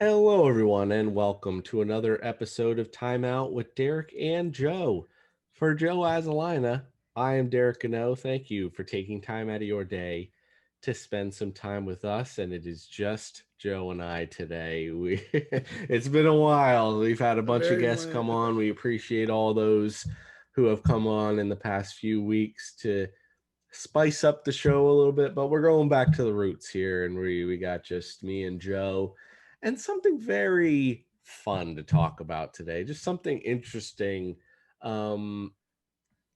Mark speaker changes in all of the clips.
Speaker 1: Hello, everyone, and welcome to another episode of Time Out with Derek and Joe. For Joe Azalina, I am Derek Gano. Thank you for taking time out of your day to spend some time with us. And it is just Joe and I today. It's been a while. We've had a bunch of
Speaker 2: Very
Speaker 1: guests
Speaker 2: much.
Speaker 1: come on. We appreciate all those who have come on in the past few weeks to spice up the show a little bit, but we're going back to the roots here, and we got just me and Joe, and something very fun to talk about today. Just something interesting. Um,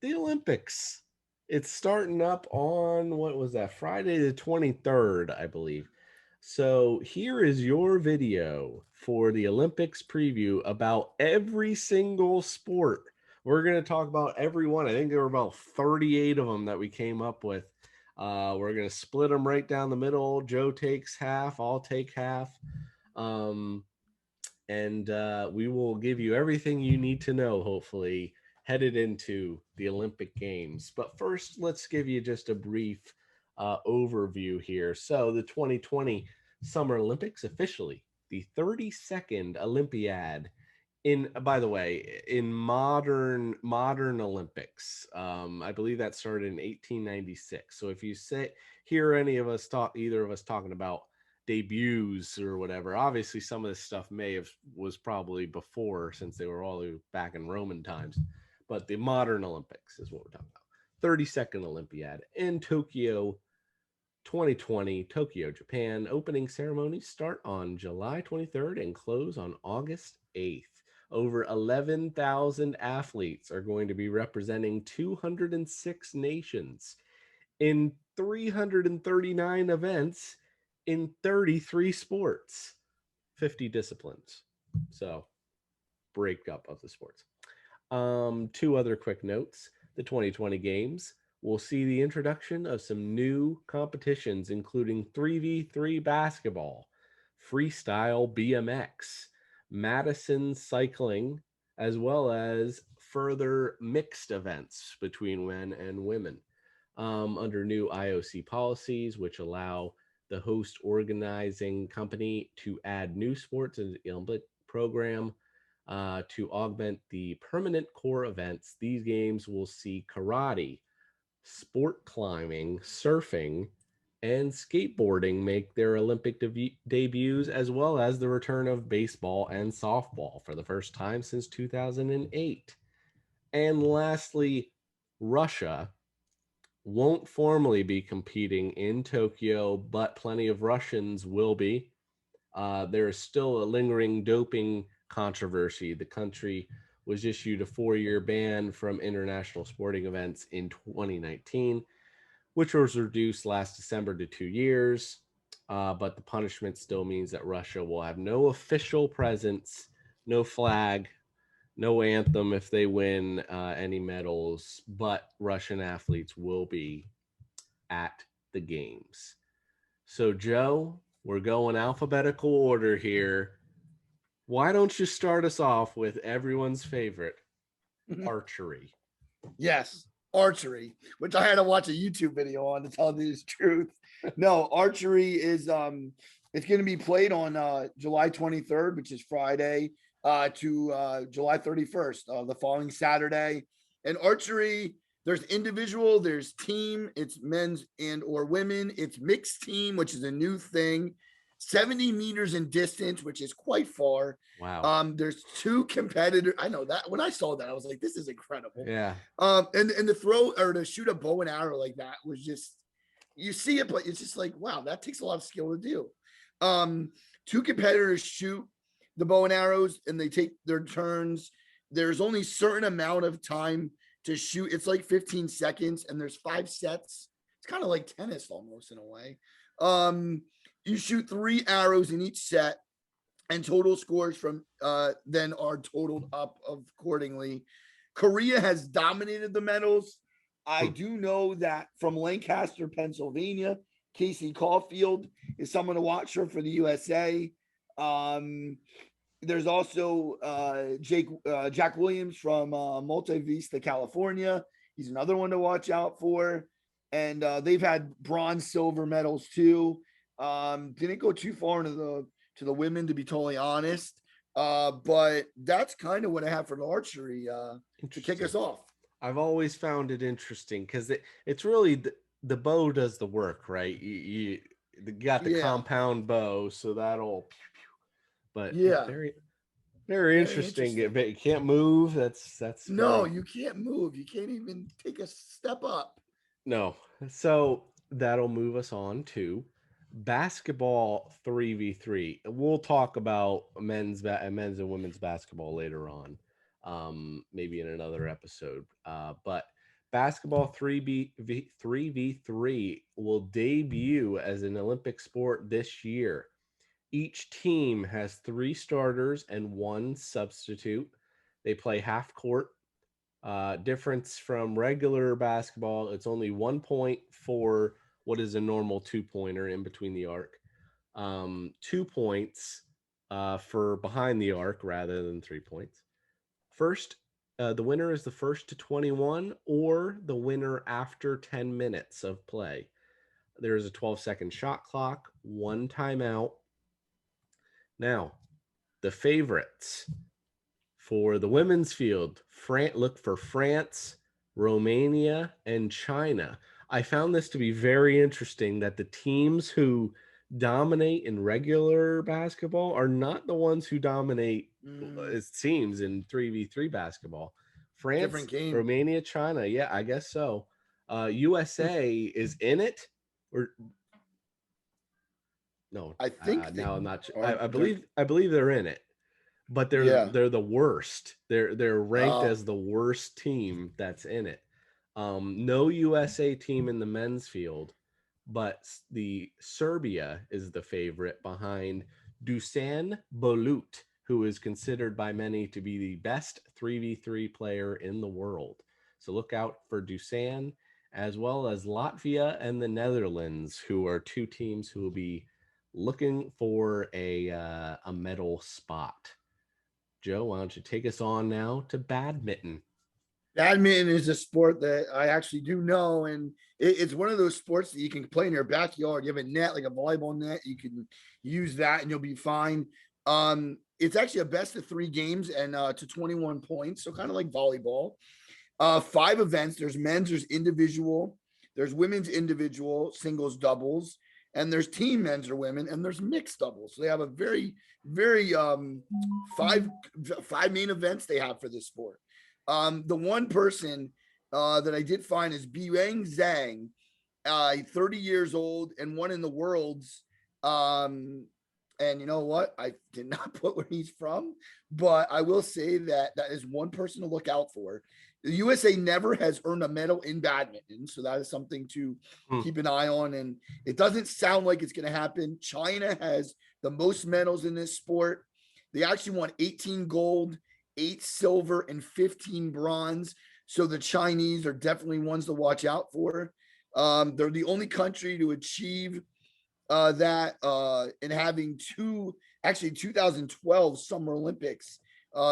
Speaker 1: the Olympics. It's starting up on what was that? Friday the 23rd, I believe. So here is your video for the Olympics preview about every single sport. We're going to talk about every one. I think there were about 38 of them that we came up with. We're going to split them right down the middle. Joe takes half, I'll take half. Um, and we will give you everything you need to know, hopefully, headed into the Olympic Games. But first, let's give you just a brief overview here. So, the 2020 Summer Olympics officially the 32nd Olympiad in, by the way, in modern Olympics. I believe that started in 1896. So if you hear any of us talk, either of us talking about debuts or whatever, obviously some of this stuff was probably before, since they were all back in Roman times. But the modern Olympics is what we're talking about. 32nd Olympiad in Tokyo 2020, Tokyo, Japan. Opening ceremonies start on July 23rd and close on August 8th. Over 11,000 athletes are going to be representing 206 nations in 339 events in 33 sports, 50 disciplines. So, breakup of the sports. Two other quick notes. The 2020 games will see the introduction of some new competitions, including 3v3 basketball, freestyle BMX, Madison cycling, as well as further mixed events between men and women under new IOC policies, which allow the host organizing company to add new sports in the Olympic program to augment the permanent core events. These games will see karate, sport climbing, surfing, and skateboarding make their Olympic debuts, as well as the return of baseball and softball for the first time since 2008. And lastly, Russia won't formally be competing in Tokyo, but plenty of Russians will be. There is still a lingering doping controversy. The country was issued a 4-year ban from international sporting events in 2019, which was reduced last December to 2 years. But the punishment still means that Russia will have no official presence, no flag, no anthem if they win any medals, but Russian athletes will be at the games. So, Joe, we're going alphabetical order here. Why don't you start us off with everyone's favorite, archery?
Speaker 2: Yes, archery, which I had to watch a YouTube video on to tell you the truth. No, archery is it's going to be played on July 23rd, which is Friday, to July 31st, the following Saturday. And archery, there's individual, there's team, it's men's and or women, it's mixed team, which is a new thing. 70 meters in distance, which is quite far.
Speaker 1: Wow.
Speaker 2: There's two competitors. I know that when I saw that, I was like, this is incredible.
Speaker 1: Yeah.
Speaker 2: And the throw or to shoot a bow and arrow like that was just, you see it, but it's just like, wow, that takes a lot of skill to do. Two competitors shoot the bow and arrows and they take their turns. There's only a certain amount of time to shoot. It's like 15 seconds and there's 5 sets. It's kind of like tennis almost in a way. You shoot 3 arrows in each set and total scores from then are totaled up accordingly. Korea has dominated the medals. I do know that from Lancaster, Pennsylvania, Casey Caulfield is someone to watch for the USA. There's also Jack Williams from Monte Vista, California. He's another one to watch out for. And they've had bronze, silver medals too. Didn't go too far into to the women, to be totally honest. But that's kind of what I have for the archery to kick us off.
Speaker 1: I've always found it interesting because it's really the bow does the work, right? You got the
Speaker 2: Yeah.
Speaker 1: compound bow, so that'll. But yeah,
Speaker 2: Yeah.
Speaker 1: very very
Speaker 2: Very
Speaker 1: interesting.
Speaker 2: interesting.
Speaker 1: You can't move. That's
Speaker 2: No,
Speaker 1: very
Speaker 2: you can't move. You can't even take a step up.
Speaker 1: no. So that'll move us on to basketball 3v3. We'll talk about men's and women's basketball later on, maybe in another episode. But basketball 3v3 will debut as an Olympic sport this year. Each team has 3 starters and 1 substitute. They play half court. Difference from regular basketball, it's only 1 point for what is a normal 2-pointer in between the arc. 2 points for behind the arc rather than 3 points. First, the winner is the first to 21 or the winner after 10 minutes of play. There is a 12-second shot clock, 1 timeout. Now, the favorites for the women's field, look for France, Romania, and China. I found this to be very interesting that the teams who dominate in regular basketball are not the ones who dominate, it seems, in 3v3 basketball. France,
Speaker 2: Different game.
Speaker 1: Romania, China. Yeah, I guess so. USA is in it, or no?
Speaker 2: I think
Speaker 1: Now I'm not.
Speaker 2: are.
Speaker 1: I believe they're in it, but they're the worst. They're ranked as the worst team that's in it. No USA team in the men's field, but the Serbia is the favorite behind Dusan Bulut, who is considered by many to be the best 3v3 player in the world. So look out for Dusan, as well as Latvia and the Netherlands, who are 2 teams who will be looking for a medal spot. Joe, why don't you take us on now to badminton?
Speaker 2: Badminton is a sport that I actually do know, and it's one of those sports that you can play in your backyard. You have a net, like a volleyball net, you can use that, and you'll be fine. It's actually a best of 3 games and to 21 points, so kind of like volleyball. 5 events. There's men's, there's individual, there's women's individual, singles, doubles, and there's team men's or women, and there's mixed doubles. So they have a very, very five main events they have for this sport. The one person that I did find is Biang Zhang, 30 years old and won in the worlds. And you know what? I did not put where he's from, but I will say that that is one person to look out for. The USA never has earned a medal in badminton, so that is something to keep an eye on. And it doesn't sound like it's going to happen. China has the most medals in this sport. They actually won 18 gold, 8 silver, and 15 bronze. So the Chinese are definitely ones to watch out for. They're the only country to achieve that in having 2012 Summer Olympics.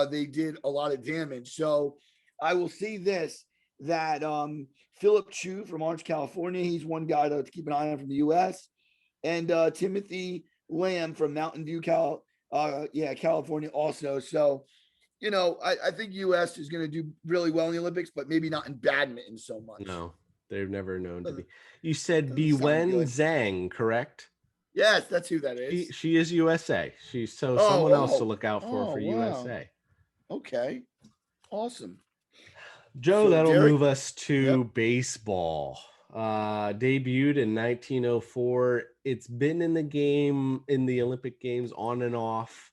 Speaker 2: They did a lot of damage. So I will say this, that Philip Chu from Orange, California, he's one guy to keep an eye on from the U.S. And Timothy Lamb from Mountain View, California also. So, you know, I think U.S. is going to do really well in the Olympics, but maybe not in badminton so much.
Speaker 1: No, they've never known to be. You said
Speaker 2: Biwen
Speaker 1: Zhang, correct?
Speaker 2: Yes, that's who that is.
Speaker 1: She is USA. She's someone else to look out for USA.
Speaker 2: Okay, awesome.
Speaker 1: Joe, so that'll move us to baseball. Debuted in 1904. It's been in the game, in the Olympic Games, on and off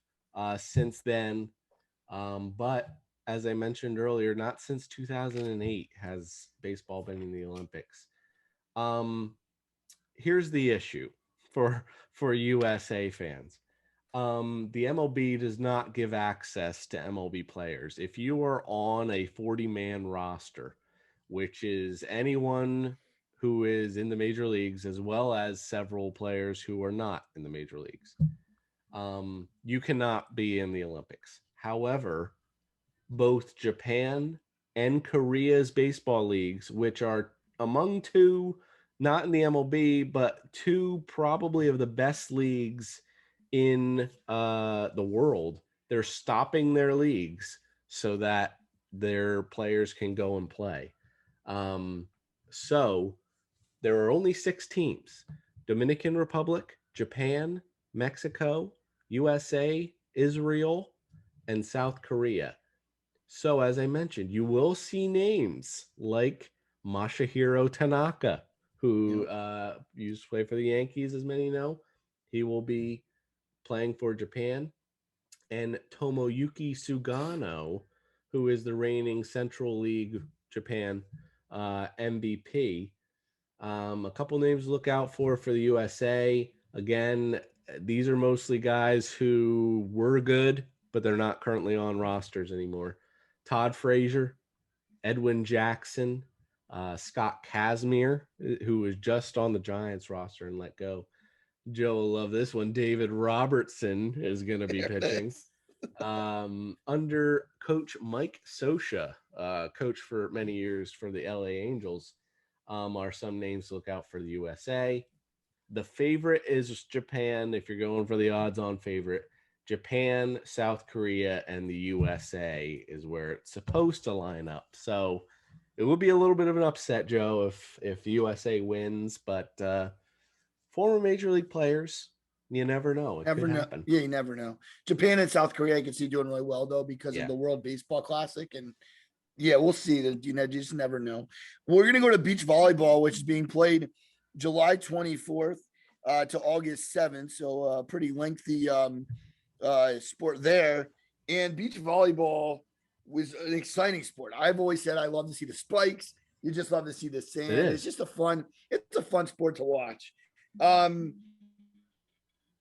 Speaker 1: since then. But as I mentioned earlier, not since 2008 has baseball been in the Olympics. Here's the issue for USA fans. The MLB does not give access to MLB players. If you are on a 40-man roster, which is anyone who is in the major leagues, as well as several players who are not in the major leagues, you cannot be in the Olympics. However, both Japan and Korea's baseball leagues, which are among 2, not in the MLB, but 2 probably of the best leagues in the world, they're stopping their leagues so that their players can go and play. So there are only 6 teams: Dominican Republic, Japan, Mexico, USA, Israel, and South Korea. So, as I mentioned, you will see names like Masahiro Tanaka, who
Speaker 2: Yep.
Speaker 1: used to play for the Yankees, as many know. He will be playing for Japan, and Tomoyuki Sugano, who is the reigning Central League Japan MVP. A couple names to look out for the USA. Again, these are mostly guys who were good, but they're not currently on rosters anymore. Todd Frazier, Edwin Jackson, Scott Casimir, who was just on the Giants roster and let go. Joe will love this one. David Robertson is going to be
Speaker 2: There it
Speaker 1: pitching
Speaker 2: is.
Speaker 1: under coach Mike Sosha, coach for many years for the LA Angels. Are some names to look out for the USA. The favorite is Japan. If you're going for the odds-on favorite, Japan, South Korea, and the USA is where it's supposed to line up. So it would be a little bit of an upset, Joe, if the USA wins. But former major league players, you never know. It could
Speaker 2: Never know.
Speaker 1: happen.
Speaker 2: Yeah, you never know. Japan and South Korea, I can see doing really well though because of
Speaker 1: Yeah.
Speaker 2: the World Baseball Classic, and yeah, we'll see. That you just never know. We're gonna go to beach volleyball, which is being played July 24th to August 7th, so pretty lengthy sport there. And beach volleyball was an exciting sport. I've always said I love to see the spikes. You just love to see the
Speaker 1: It
Speaker 2: sand.
Speaker 1: is.
Speaker 2: It's a fun sport to watch. Um,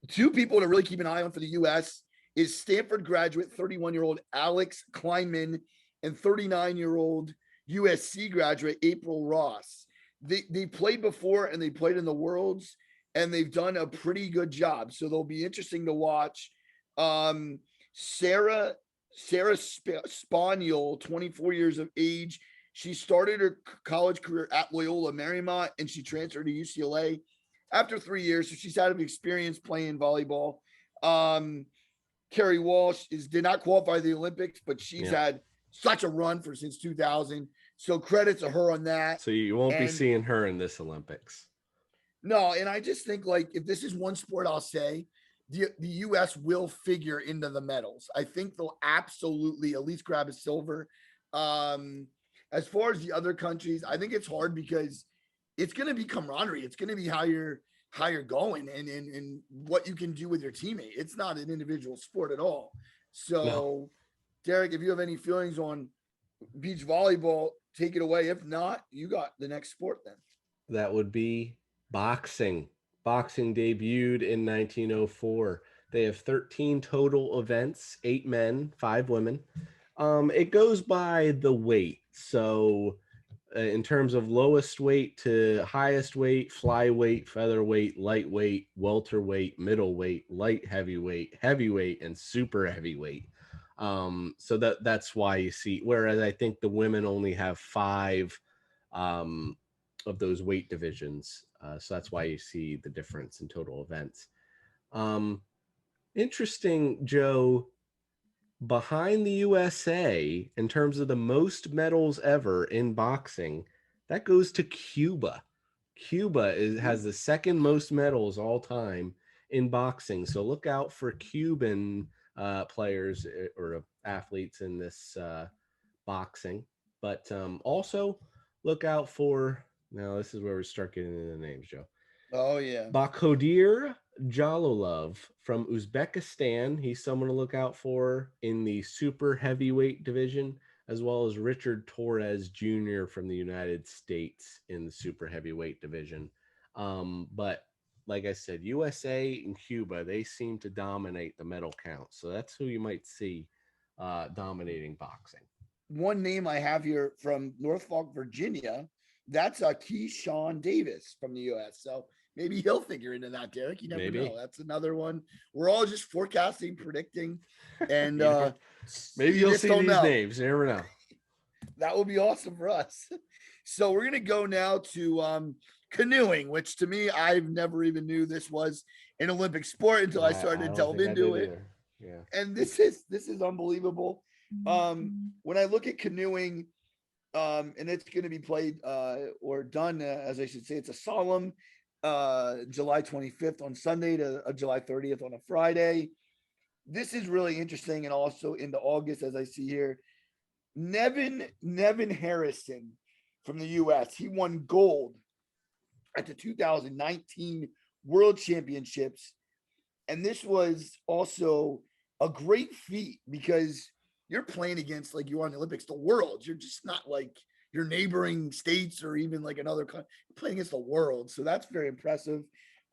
Speaker 2: Two people to really keep an eye on for the U.S. is Stanford graduate 31-year-old Alex Kleinman and 39-year-old USC graduate April Ross. They played before and they played in the Worlds and they've done a pretty good job. So they'll be interesting to watch. Um, Sarah Spaniel, 24 years of age. She started her college career at Loyola Marymount and she transferred to UCLA after 3 years. So she's had experience playing volleyball. Carrie Walsh did not qualify the Olympics, but she's had such a run for since 2000. So credit to her on that.
Speaker 1: So you won't be
Speaker 2: And
Speaker 1: seeing her in this Olympics.
Speaker 2: no, and I just think like if this is one sport, I'll say the U.S. will figure into the medals. I think they'll absolutely at least grab a silver. As far as the other countries, I think it's hard because it's going to be camaraderie. It's going to be how you're going and what you can do with your teammate. It's not an individual sport at all.
Speaker 1: No,
Speaker 2: So, Derek, if you have any feelings on beach volleyball, take it away. If not, you got the next sport then.
Speaker 1: that would be boxing. Boxing debuted in 1904. They have 13 total events, 8 men, 5 women. It goes by the weight. So, in terms of lowest weight to highest weight, flyweight, featherweight, lightweight, welterweight, middleweight, light heavyweight, and super heavyweight. So that's why you see. Whereas I think the women only have 5 um, of those weight divisions. So that's why you see the difference in total events. Um, Interesting, Joe. Behind the USA, in terms of the most medals ever in boxing, that goes to Cuba. Has the second most medals all time in boxing. So look out for Cuban players or athletes in this boxing. But also look out for, now this is where we start getting into the names, Joe.
Speaker 2: Oh yeah.
Speaker 1: Bakodir Jalolov from Uzbekistan. He's someone to look out for in the super heavyweight division, as well as Richard Torres Jr. from the United States in the super heavyweight division. But like I said, USA and Cuba, they seem to dominate the medal count. So that's who you might see dominating boxing.
Speaker 2: One name I have here from Norfolk, Virginia, that's Keyshawn Davis from the U.S. So maybe he'll figure into that, Derek. You never know.
Speaker 1: Maybe.
Speaker 2: That's another one. We're all just forecasting, predicting, and
Speaker 1: Maybe
Speaker 2: you
Speaker 1: you'll
Speaker 2: just
Speaker 1: see
Speaker 2: don't
Speaker 1: these
Speaker 2: know.
Speaker 1: names. You never know.
Speaker 2: That would be awesome for us. So we're gonna go now to canoeing, which to me, I've never even knew this was an Olympic sport until I started
Speaker 1: I
Speaker 2: to
Speaker 1: don't
Speaker 2: delve
Speaker 1: think I
Speaker 2: into
Speaker 1: did
Speaker 2: it.
Speaker 1: either. Yeah.
Speaker 2: And this is unbelievable. When I look at canoeing, and it's going to be played or done, as I should say, it's a solemn July 25th on Sunday to July 30th on a Friday. This is really interesting, and also into August, as I see here. Nevin Harrison from the U.S. He won gold at the 2019 World Championships, and this was also a great feat because you're playing against, like you are in the Olympics, the world. You're just not like your neighboring states or even like another country. You're playing against the world, so that's very impressive.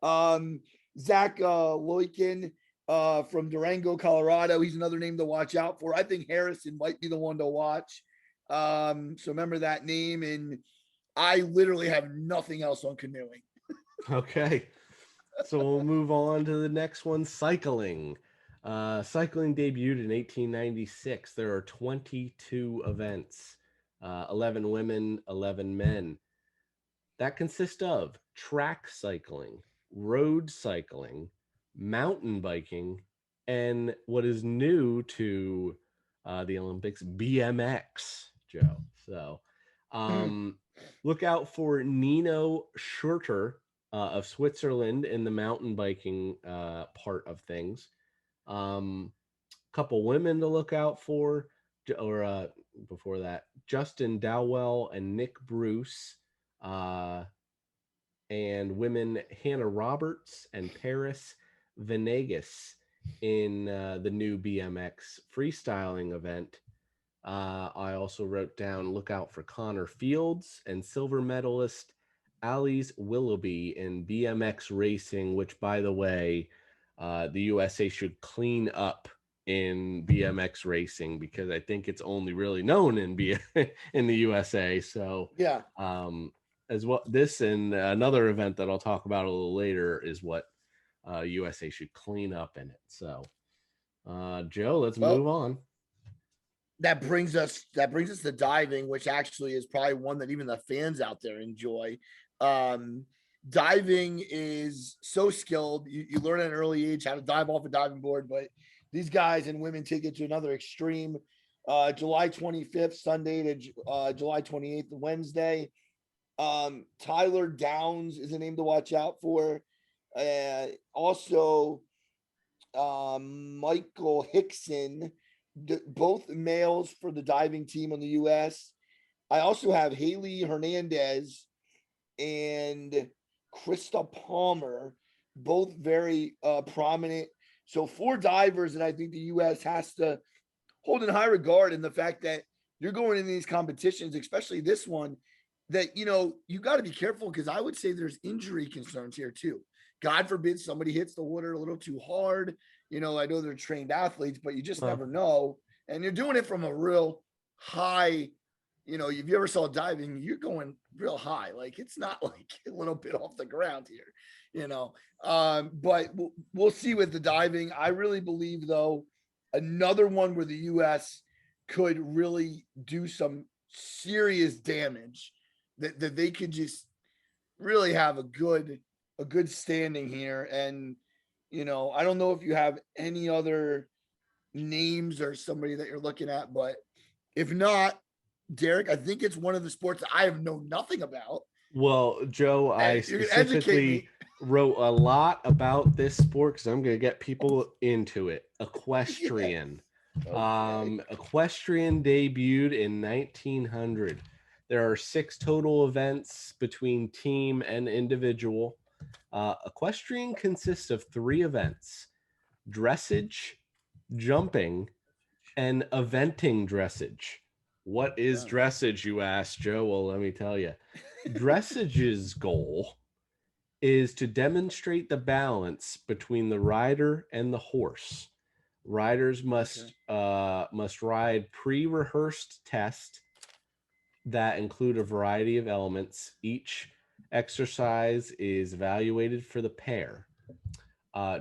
Speaker 2: Zach Loikin from Durango, Colorado. He's another name to watch out for. I think Harrison might be the one to watch. So remember that name. And I literally have nothing else on canoeing.
Speaker 1: Okay. So we'll move on to the next one, cycling. Cycling debuted in 1896. There are 22 events, 11 women, 11 men. That consists of track cycling, road cycling, mountain biking, and what is new to the Olympics, BMX, Joe. So look out for Nino Schurter of Switzerland in the mountain biking part of things. Couple women to look out for, or before that, Justin Dowell and Nick Bruce. And women Hannah Roberts and Paris Venegas in the new BMX freestyling event. I also wrote down look out for Connor Fields and silver medalist Alice Willoughby in BMX racing, which, by the way, the USA should clean up in BMX racing because I think it's only really known in in the USA. So
Speaker 2: Yeah.
Speaker 1: As well, this and another event that I'll talk about a little later is what USA should clean up in it. So, Joe, let's move
Speaker 2: Well,
Speaker 1: on.
Speaker 2: that brings us to diving, which actually is probably one that even the fans out there enjoy. Um, Diving is so skilled. You learn at an early age how to dive off a diving board, but these guys and women take it to another extreme. July 25th, Sunday to July 28th, Wednesday. Tyler Downs is a name to watch out for. Also, Michael Hickson, both males for the diving team on the U.S. I also have Haley Hernandez and Krista Palmer, both very prominent. So 4 divers that I think the U.S. has to hold in high regard, in the fact that you're going in these competitions, especially this one, that you got to be careful, because I would say there's injury concerns here too. God forbid somebody hits the water a little too hard. I know they're trained athletes, but you just never know. And you're doing it from a real high. If you ever saw diving, you're going real high. Like, it's not like a little bit off the ground here. But we'll see with the diving. I really believe, though, another one where the U.S. could really do some serious damage, that they could just really have a good standing here. And I don't know if you have any other names or somebody that you're looking at, but if not, Derek, I think it's one of the sports that I have known nothing about.
Speaker 1: Well, Joe, I
Speaker 2: You can educate me.
Speaker 1: specifically wrote a lot about this sport because I'm going to get people into it. Equestrian.
Speaker 2: Yeah. Okay.
Speaker 1: Equestrian debuted in 1900. There are 6 total events between team and individual. Equestrian consists of 3 events: dressage, jumping, and eventing dressage. What is dressage, you ask, Joe? Well, let me tell you. Dressage's goal is to demonstrate the balance between the rider and the horse. Riders must ride pre-rehearsed tests that include a variety of elements. Each exercise is evaluated for the pair.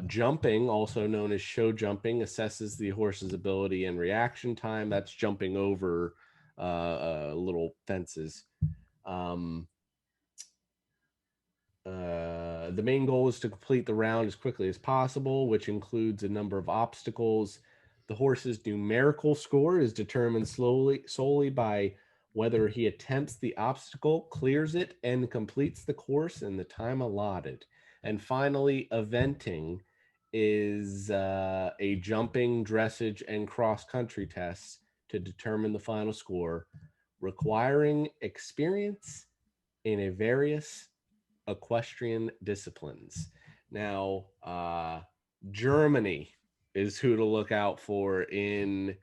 Speaker 1: Jumping, also known as show jumping, assesses the horse's ability and reaction time. That's jumping over little fences. The main goal is to complete the round as quickly as possible, which includes a number of obstacles. The horse's numerical score is determined solely by whether he attempts the obstacle, clears it, and completes the course in the time allotted. And finally, eventing is a jumping, dressage, and cross-country tests to determine the final score, requiring experience in a various equestrian disciplines. Now, Germany is who to look out for in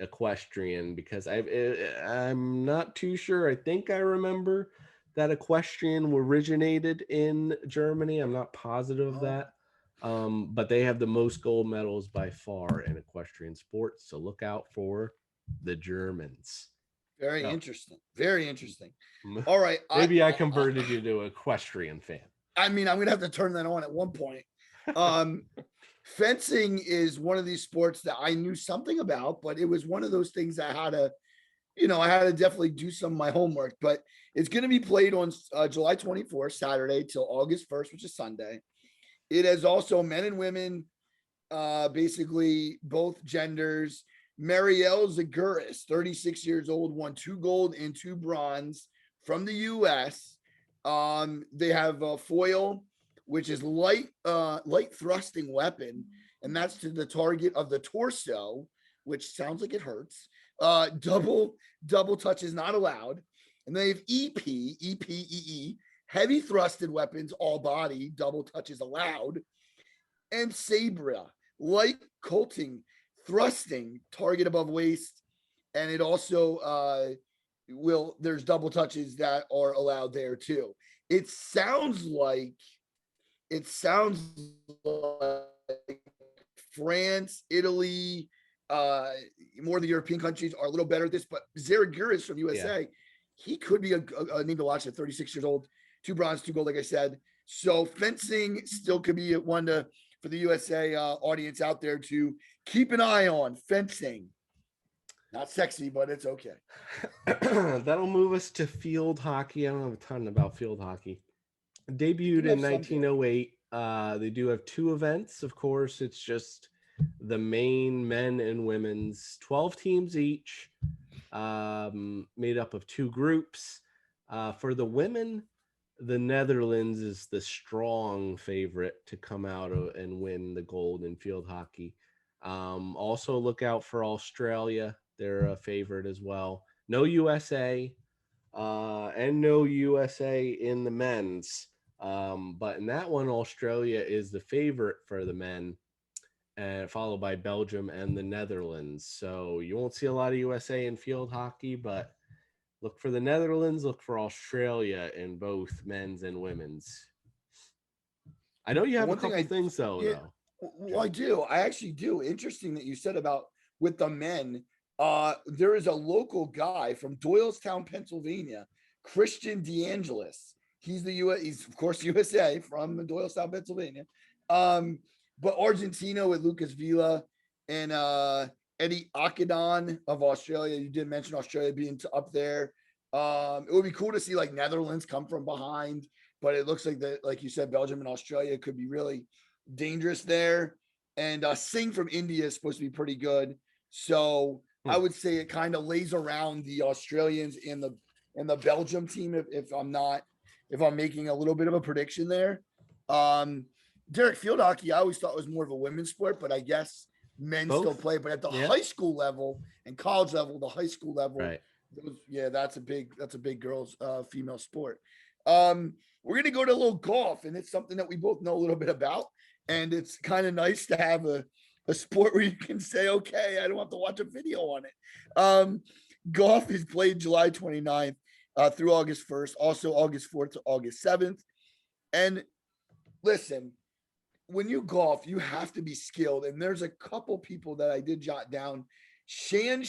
Speaker 1: equestrian, because I'm not too sure. I think I remember that equestrian originated in Germany. I'm not positive of that. But they have the most gold medals by far in equestrian sports. So look out for the Germans.
Speaker 2: Very
Speaker 1: So,
Speaker 2: interesting. Very interesting. All right.
Speaker 1: Maybe I converted you to an equestrian fan.
Speaker 2: I mean, I'm gonna have to turn that on at one point. Fencing is one of these sports that I knew something about, but it was one of those things I had to, I had to definitely do some of my homework. But it's going to be played on July 24th, Saturday, till August 1st, which is Sunday. It has also men and women, basically both genders. Marielle Zaguris, 36 years old, won 2 gold and 2 bronze from the U.S. They have a foil, which is light thrusting weapon, and that's to the target of the torso, which sounds like it hurts. Double touch is not allowed. And they have EPEE, heavy thrusted weapons, all body, double touch is allowed. And Sabra, light colting, thrusting, target above waist. And it also there's double touches that are allowed there too. It sounds like France, Italy, more of the European countries are a little better at this, but Zaraguris from USA, he could be a name to watch at 36 years old, 2 bronze, 2 gold, like I said. So fencing still could be one for the USA audience out there to keep an eye on. Fencing. Not sexy, but it's okay.
Speaker 1: That'll move us to field hockey. I don't have a ton about field hockey. Debuted in 1908. They do have 2 events. Of course, it's just the main men and women's 12 teams each, made up of 2 groups. For the women, the Netherlands is the strong favorite to come out and win the gold in field hockey. Also look out for Australia. They're a favorite as well. No USA, and no USA in the men's. But in that one, Australia is the favorite for the men, and followed by Belgium and the Netherlands. So you won't see a lot of USA in field hockey, but look for the Netherlands, look for Australia in both men's and women's. I know you have a couple things though.
Speaker 2: Well, I do. I actually do. Interesting that you said about with the men. There is a local guy from Doylestown, Pennsylvania, Christian DeAngelis. He's he's of course USA from Doylestown, Pennsylvania. But Argentina with Lucas Villa and Eddie Akadon of Australia. You did mention Australia being up there. It would be cool to see like Netherlands come from behind, but it looks like that, like you said, Belgium and Australia could be really dangerous there. And Singh from India is supposed to be pretty good. So I would say it kind of lays around the Australians and the Belgium team if I'm making a little bit of a prediction there. Derek, field hockey I always thought was more of a women's sport, but I guess men still play. But at the high school level and college level, the high school level,
Speaker 1: right.
Speaker 2: That's a big girls female sport. We're gonna go to a little golf, and it's something that we both know a little bit about, and it's kind of nice to have a sport where you can say, okay, I don't have to watch a video on it. Golf is played July 29th through August 1st, also August 4th to August 7th. And listen, when you golf, you have to be skilled. And there's a couple people that I did jot down. Shan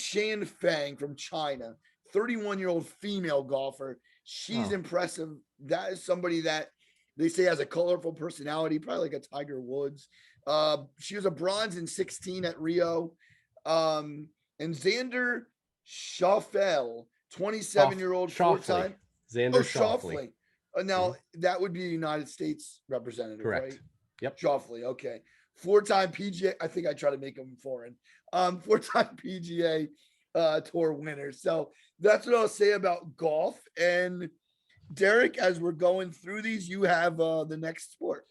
Speaker 2: Fang from China, 31-year-old female golfer. She's impressive. That is somebody that they say has a colorful personality, probably like a Tiger Woods. She was a bronze in 16 at Rio. And Xander Schauffele, 27-year-old four-time.
Speaker 1: Xander Schauffele.
Speaker 2: Now that would be a United States representative,
Speaker 1: Correct.
Speaker 2: right?
Speaker 1: Yep.
Speaker 2: Joffrey. Okay. 4-time PGA. I think I try to make him foreign. 4-time PGA tour winner. So that's what I'll say about golf. And Derek, as we're going through these, you have the next sport.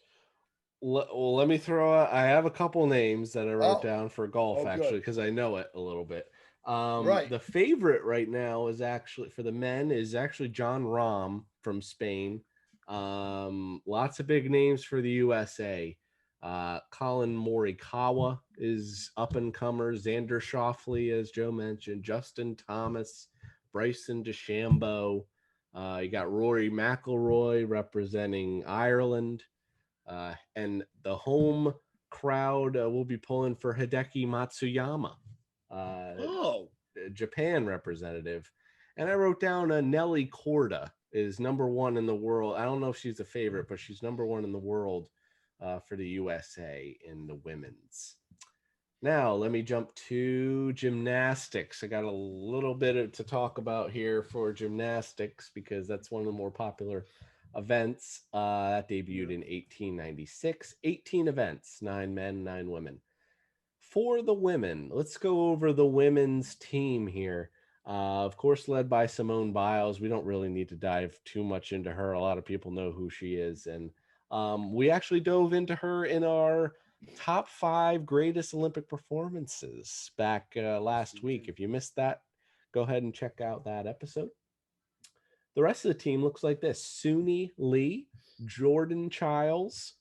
Speaker 1: Well, let me throw out, I have a couple names that I wrote
Speaker 2: Oh,
Speaker 1: down for golf,
Speaker 2: oh,
Speaker 1: actually,
Speaker 2: good.
Speaker 1: because I know it a little bit.
Speaker 2: Right.
Speaker 1: The favorite right now is actually, for the men, is actually John Rahm from Spain. Lots of big names for the USA. Colin Morikawa is up and comer. Xander Schauffele, as Joe mentioned. Justin Thomas, Bryson DeChambeau. You got Rory McIlroy representing Ireland. And the home crowd will be pulling for Hideki Matsuyama,
Speaker 2: Oh,
Speaker 1: Japan representative. And I wrote down Nelly Korda is number one in the world. I don't know if she's a favorite, but she's number one in the world for the USA in the women's. Now, let me jump to gymnastics. I got a little bit to talk about here for gymnastics because that's one of the more popular events. That debuted in 1896. 18 events, 9 men, 9 women. For the women, let's go over the women's team here. Of course, led by Simone Biles. We don't really need to dive too much into her. A lot of people know who she is. And we actually dove into her in our top 5 greatest Olympic performances back last week. If you missed that, go ahead and check out that episode. The rest of the team looks like this: Suni Lee, Jordan Childs,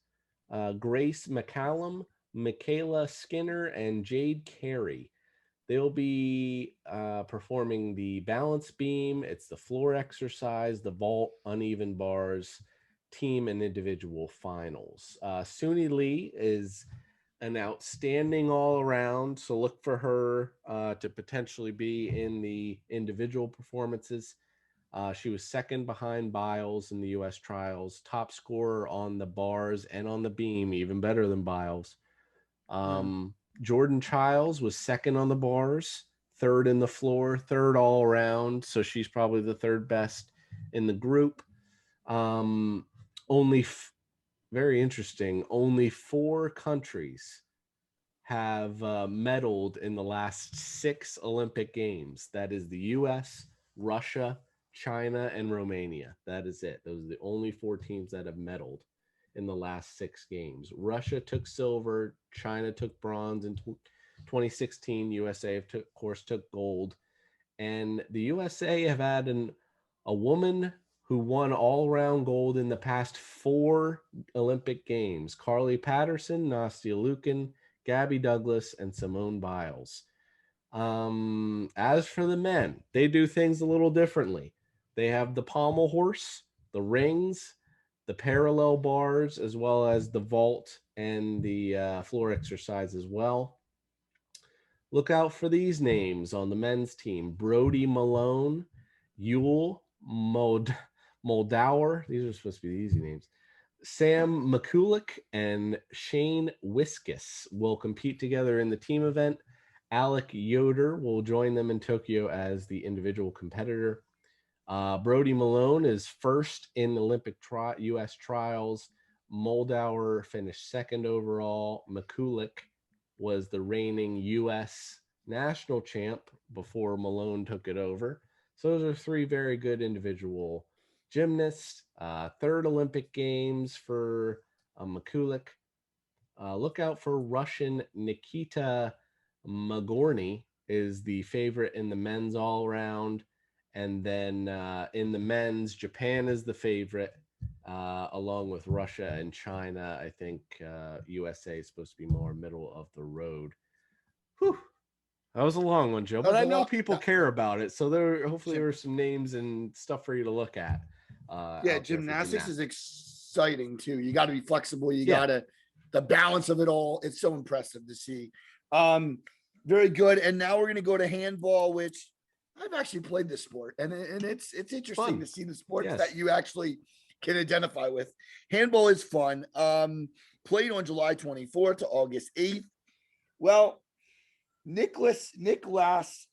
Speaker 1: Grace McCallum, Michaela Skinner, and Jade Carey. They'll be performing the balance beam. It's the floor exercise, the vault, uneven bars, team and individual finals. Suni Lee is an outstanding all around, so look for her to potentially be in the individual performances. She was second behind Biles in the U.S. trials, top scorer on the bars and on the beam, even better than Biles. Jordan Childs was second on the bars, third in the floor, third all around. So she's probably the third best in the group. Very interesting, only 4 countries have medaled in the last 6 Olympic Games. That is the U.S., Russia, China, and Romania. That is it. Those are the only 4 teams that have medaled in the last 6 games. Russia took silver, China took bronze in 2016. USA, of course, took gold. And the USA have had a woman who won all-round gold in the past 4 Olympic Games. Carly Patterson, Nastia Lukin, Gabby Douglas, and Simone Biles. As for the men, they do things a little differently. They have the pommel horse, the rings, the parallel bars, as well as the vault and the floor exercise as well. Look out for these names on the men's team: Brody Malone, Yule Moldauer. These are supposed to be the easy names. Sam McCulloch and Shane Wiskus will compete together in the team event. Alec Yoder will join them in Tokyo as the individual competitor. Brody Malone is first in Olympic U.S. trials. Moldauer finished second overall. McCulloch was the reigning U.S. national champ before Malone took it over. So those are 3 very good individual gymnasts. Third Olympic Games for McCulloch. Look out for Russian Nikita Magorny is the favorite in the men's all-around. And then in the men's, Japan is the favorite, along with Russia and China. I think USA is supposed to be more middle of the road. Whew. That was a long one, Joe, but I know people care about it. So hopefully there were some names and stuff for you to look at.
Speaker 2: Yeah, gymnastics is exciting too. You got to be flexible. You got to, the balance of it all. It's so impressive to see. Very good. And now we're going to go to handball, which I've actually played this sport, and it's interesting to see the sports that you actually can identify with. Handball is fun. Played on July 24th to August 8th. Well, Nicholas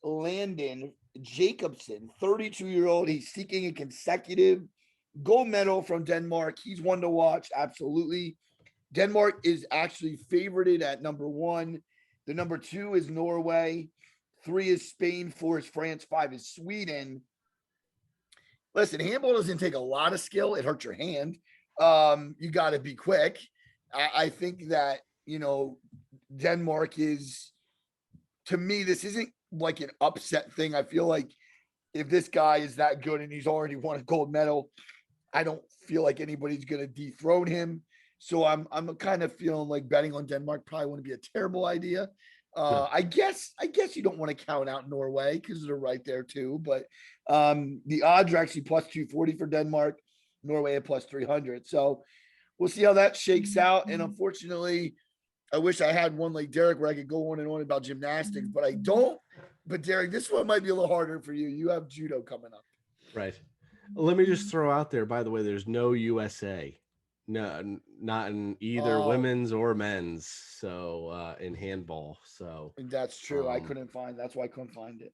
Speaker 2: Landon Jacobson, 32-year-old. He's seeking a consecutive Gold medal from Denmark. He's one to watch. Absolutely. Denmark is actually favorited at number 1. The number 2 is Norway. 3 is Spain. 4 is France. 5 is Sweden. Listen, handball doesn't take a lot of skill. It hurts your hand. You got to be quick. I think that, Denmark is, to me, this isn't like an upset thing. I feel like if this guy is that good and he's already won a gold medal, I don't feel like anybody's going to dethrone him. So I'm kind of feeling like betting on Denmark probably wouldn't be a terrible idea.
Speaker 1: No.
Speaker 2: I guess you don't want to count out Norway because they're right there too. But the odds are actually plus 240 for Denmark, Norway at plus 300. So we'll see how that shakes out. And unfortunately, I wish I had one like Derek where I could go on and on about gymnastics, but I don't. But Derek, this one might be a little harder for you. You have judo coming up.
Speaker 1: Right. Let me just throw out there, by the way, there's no USA. No, not in either women's or men's. So in handball. So
Speaker 2: that's true. That's why I couldn't find it.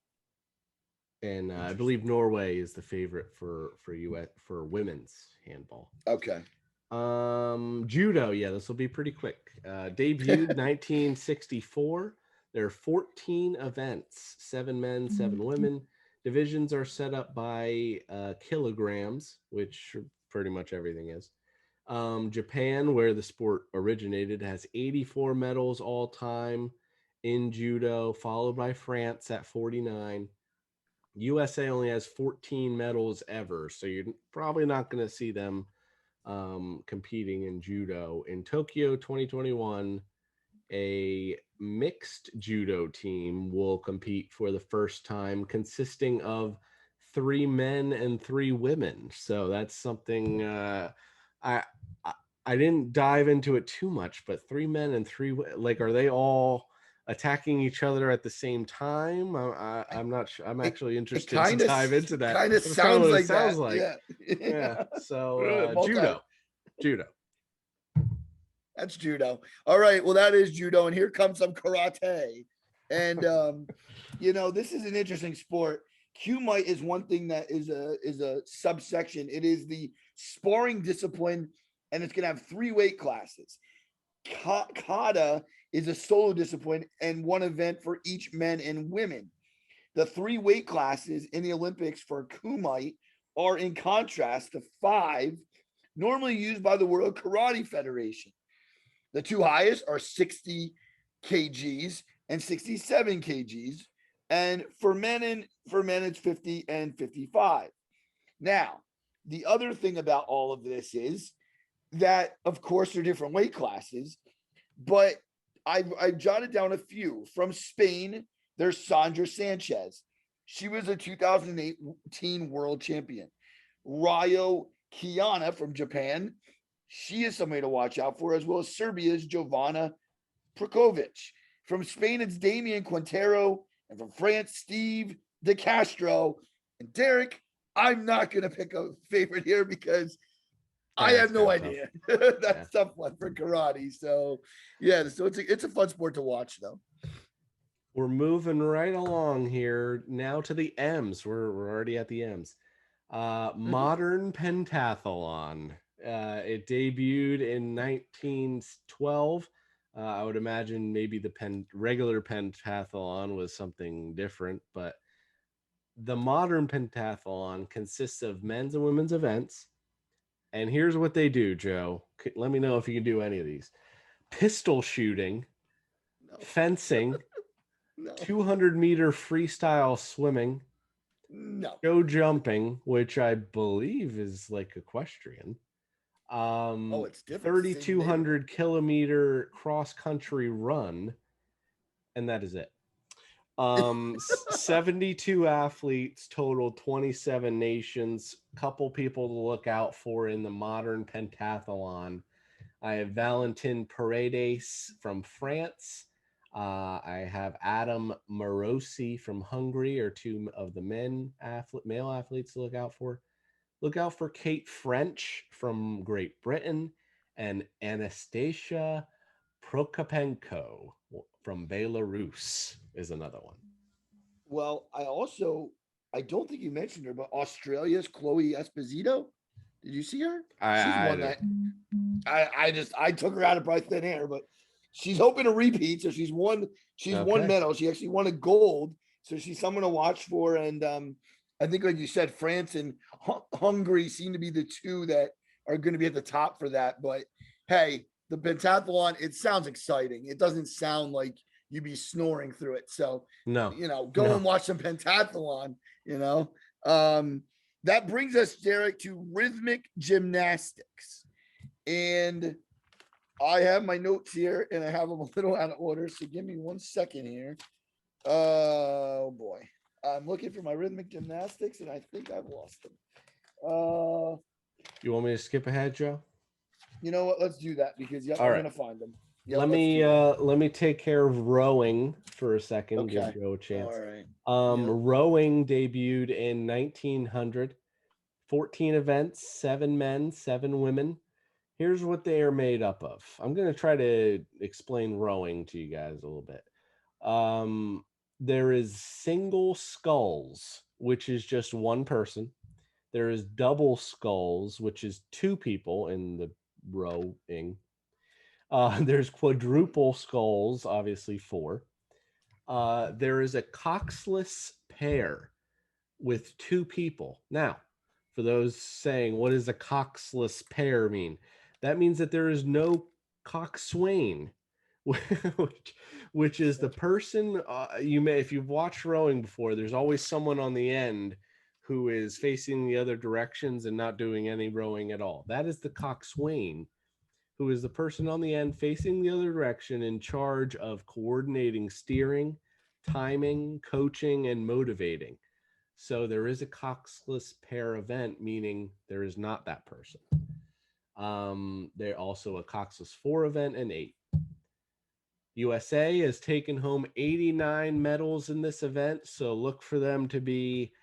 Speaker 1: And I believe Norway is the favorite for women's handball.
Speaker 2: Okay.
Speaker 1: Judo, yeah, this will be pretty quick. Debuted 1964. There are 14 events, 7 men, 7 women. Divisions are set up by kilograms, which pretty much everything is. Japan, where the sport originated, has 84 medals all time in judo, followed by France at 49. USA only has 14 medals ever, so you're probably not going to see them competing in judo. In Tokyo 2021, a mixed judo team will compete for the first time, consisting of 3 men and 3 women. So that's something I didn't dive into it too much, but 3 men and 3, like, are they all attacking each other at the same time? I'm not sure. I'm actually interested to dive into that.
Speaker 2: Kind of sounds like
Speaker 1: sounds
Speaker 2: that.
Speaker 1: like. Yeah. So judo.
Speaker 2: That's judo. All right. Well, that is judo, and here comes some karate. And this is an interesting sport. Kumite is one thing that is a subsection. It is the sparring discipline, and it's going to have 3 weight classes. Kata is a solo discipline and 1 event for each men and women. The 3 weight classes in the Olympics for Kumite are in contrast to 5 normally used by the World Karate Federation. The 2 highest are 60 kgs and 67 kgs. And for men, it's 50 and 55. Now, the other thing about all of this is that, of course, there are different weight classes, but I've jotted down a few. From Spain, there's Sandra Sanchez. She was a 2018 world champion. Ryo Kiana from Japan. She is somebody to watch out for, as well as Serbia's Jovana Prokovic. From Spain, it's Damian Quintero. And from France, Steve De Castro. And Derek, I'm not going to pick a favorite here because I have no idea. That's tough one for karate. So, so it's a fun sport to watch, though.
Speaker 1: We're moving right along here now to the M's. We're already at the M's. Modern pentathlon. It debuted in 1912. I would imagine maybe the regular pentathlon was something different, but the modern pentathlon consists of men's and women's events. And here's what they do, Joe. Let me know if you can do any of these. Pistol shooting, fencing, 200-meter freestyle swimming, show jumping, which I believe is like equestrian.
Speaker 2: It's different.
Speaker 1: 3,200 kilometer cross country run, and that is it. 72 athletes total, 27 nations. Couple people to look out for in the modern pentathlon. I have Valentin Paredes from France. I have Adam Morosi from Hungary, or 2 of the male athletes to look out for. Look out for Kate French from Great Britain and Anastasia Prokopenko from Belarus is another one.
Speaker 2: Well, I don't think you mentioned her, but Australia's Chloe Esposito. Did you see her?
Speaker 1: I
Speaker 2: She's won that. I took her out of probably thin air, but she's hoping to repeat. So she's won
Speaker 1: Okay.
Speaker 2: medal. She actually won a gold. So she's someone to watch for. And I think, like you said, France and Hungary seem to be the two that are going to be at the top for that. But hey, the pentathlon, it sounds exciting. It doesn't sound like you'd be snoring through it. So,
Speaker 1: No,
Speaker 2: go and watch some pentathlon, that brings us, Derek, to rhythmic gymnastics. And I have my notes here and I have them a little out of order. So give me 1 second here. Oh boy. I'm looking for my rhythmic gymnastics and I think I've lost them.
Speaker 1: You want me to skip ahead, Joe?
Speaker 2: You know what? Let's do that because I'm gonna find them.
Speaker 1: Let me take care of rowing for a second.
Speaker 2: Okay.
Speaker 1: Give Joe a chance.
Speaker 2: All right.
Speaker 1: Rowing debuted in 1900. 14 events, 7 men, 7 women. Here's what they are made up of. I'm going to try to explain rowing to you guys a little bit. There is single sculls, which is just one person. There is double sculls, which is 2 people in the rowing. There's quadruple sculls, obviously 4. There is a coxless pair with 2 people. Now, for those saying, what does a coxless pair mean? That means that there is no coxswain, which is the person if you've watched rowing before, there's always someone on the end who is facing the other directions and not doing any rowing at all. That is the coxswain, who is the person on the end facing the other direction in charge of coordinating steering, timing, coaching, and motivating. So there is a coxless pair event, meaning there is not that person. There also a coxless 4 event and 8. USA has taken home 89 medals in this event, so look for them to be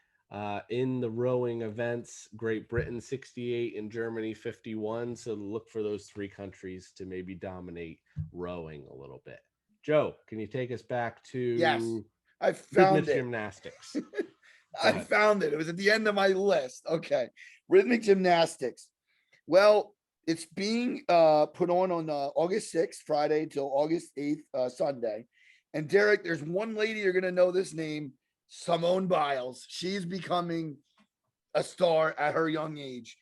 Speaker 1: in the rowing events. Great Britain 68 and Germany 51. So look for those 3 countries to maybe dominate rowing a little bit. Joe, can you take us back to
Speaker 2: Yes, I found it.
Speaker 1: Gymnastics?
Speaker 2: I found it. It was at the end of my list. Okay. Rhythmic gymnastics. Well, it's being put on August 6th, Friday, till August 8th, Sunday. And Derek, there's one lady, you're going to know this name, Simone Biles. She's becoming a star at her young age.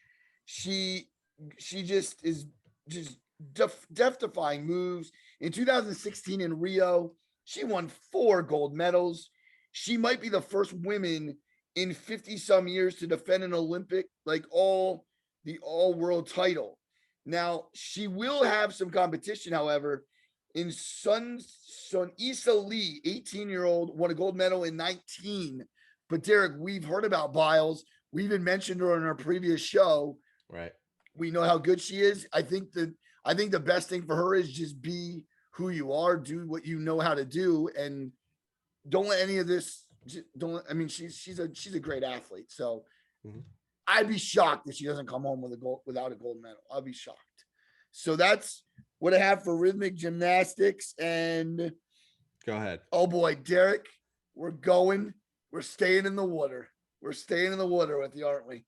Speaker 2: She just is just death-defying moves. In 2016 in Rio, she won 4 gold medals. She might be the first woman in 50 some years to defend an Olympic, like all world title. Now, she will have some competition, however, in Sun Isa Lee, 18-year-old, won a gold medal in 19. But Derek, we've heard about Biles. We even mentioned her in our previous show.
Speaker 1: Right.
Speaker 2: We know how good she is. I think the best thing for her is just be who you are, do what you know how to do, and don't let any of this. She's a great athlete. So I'd be shocked if she doesn't come home without a gold medal. I'll be shocked. So that's what I have for rhythmic gymnastics. And
Speaker 1: go ahead.
Speaker 2: Oh boy, Derek, we're staying in the water. We're staying in the water with you, aren't we?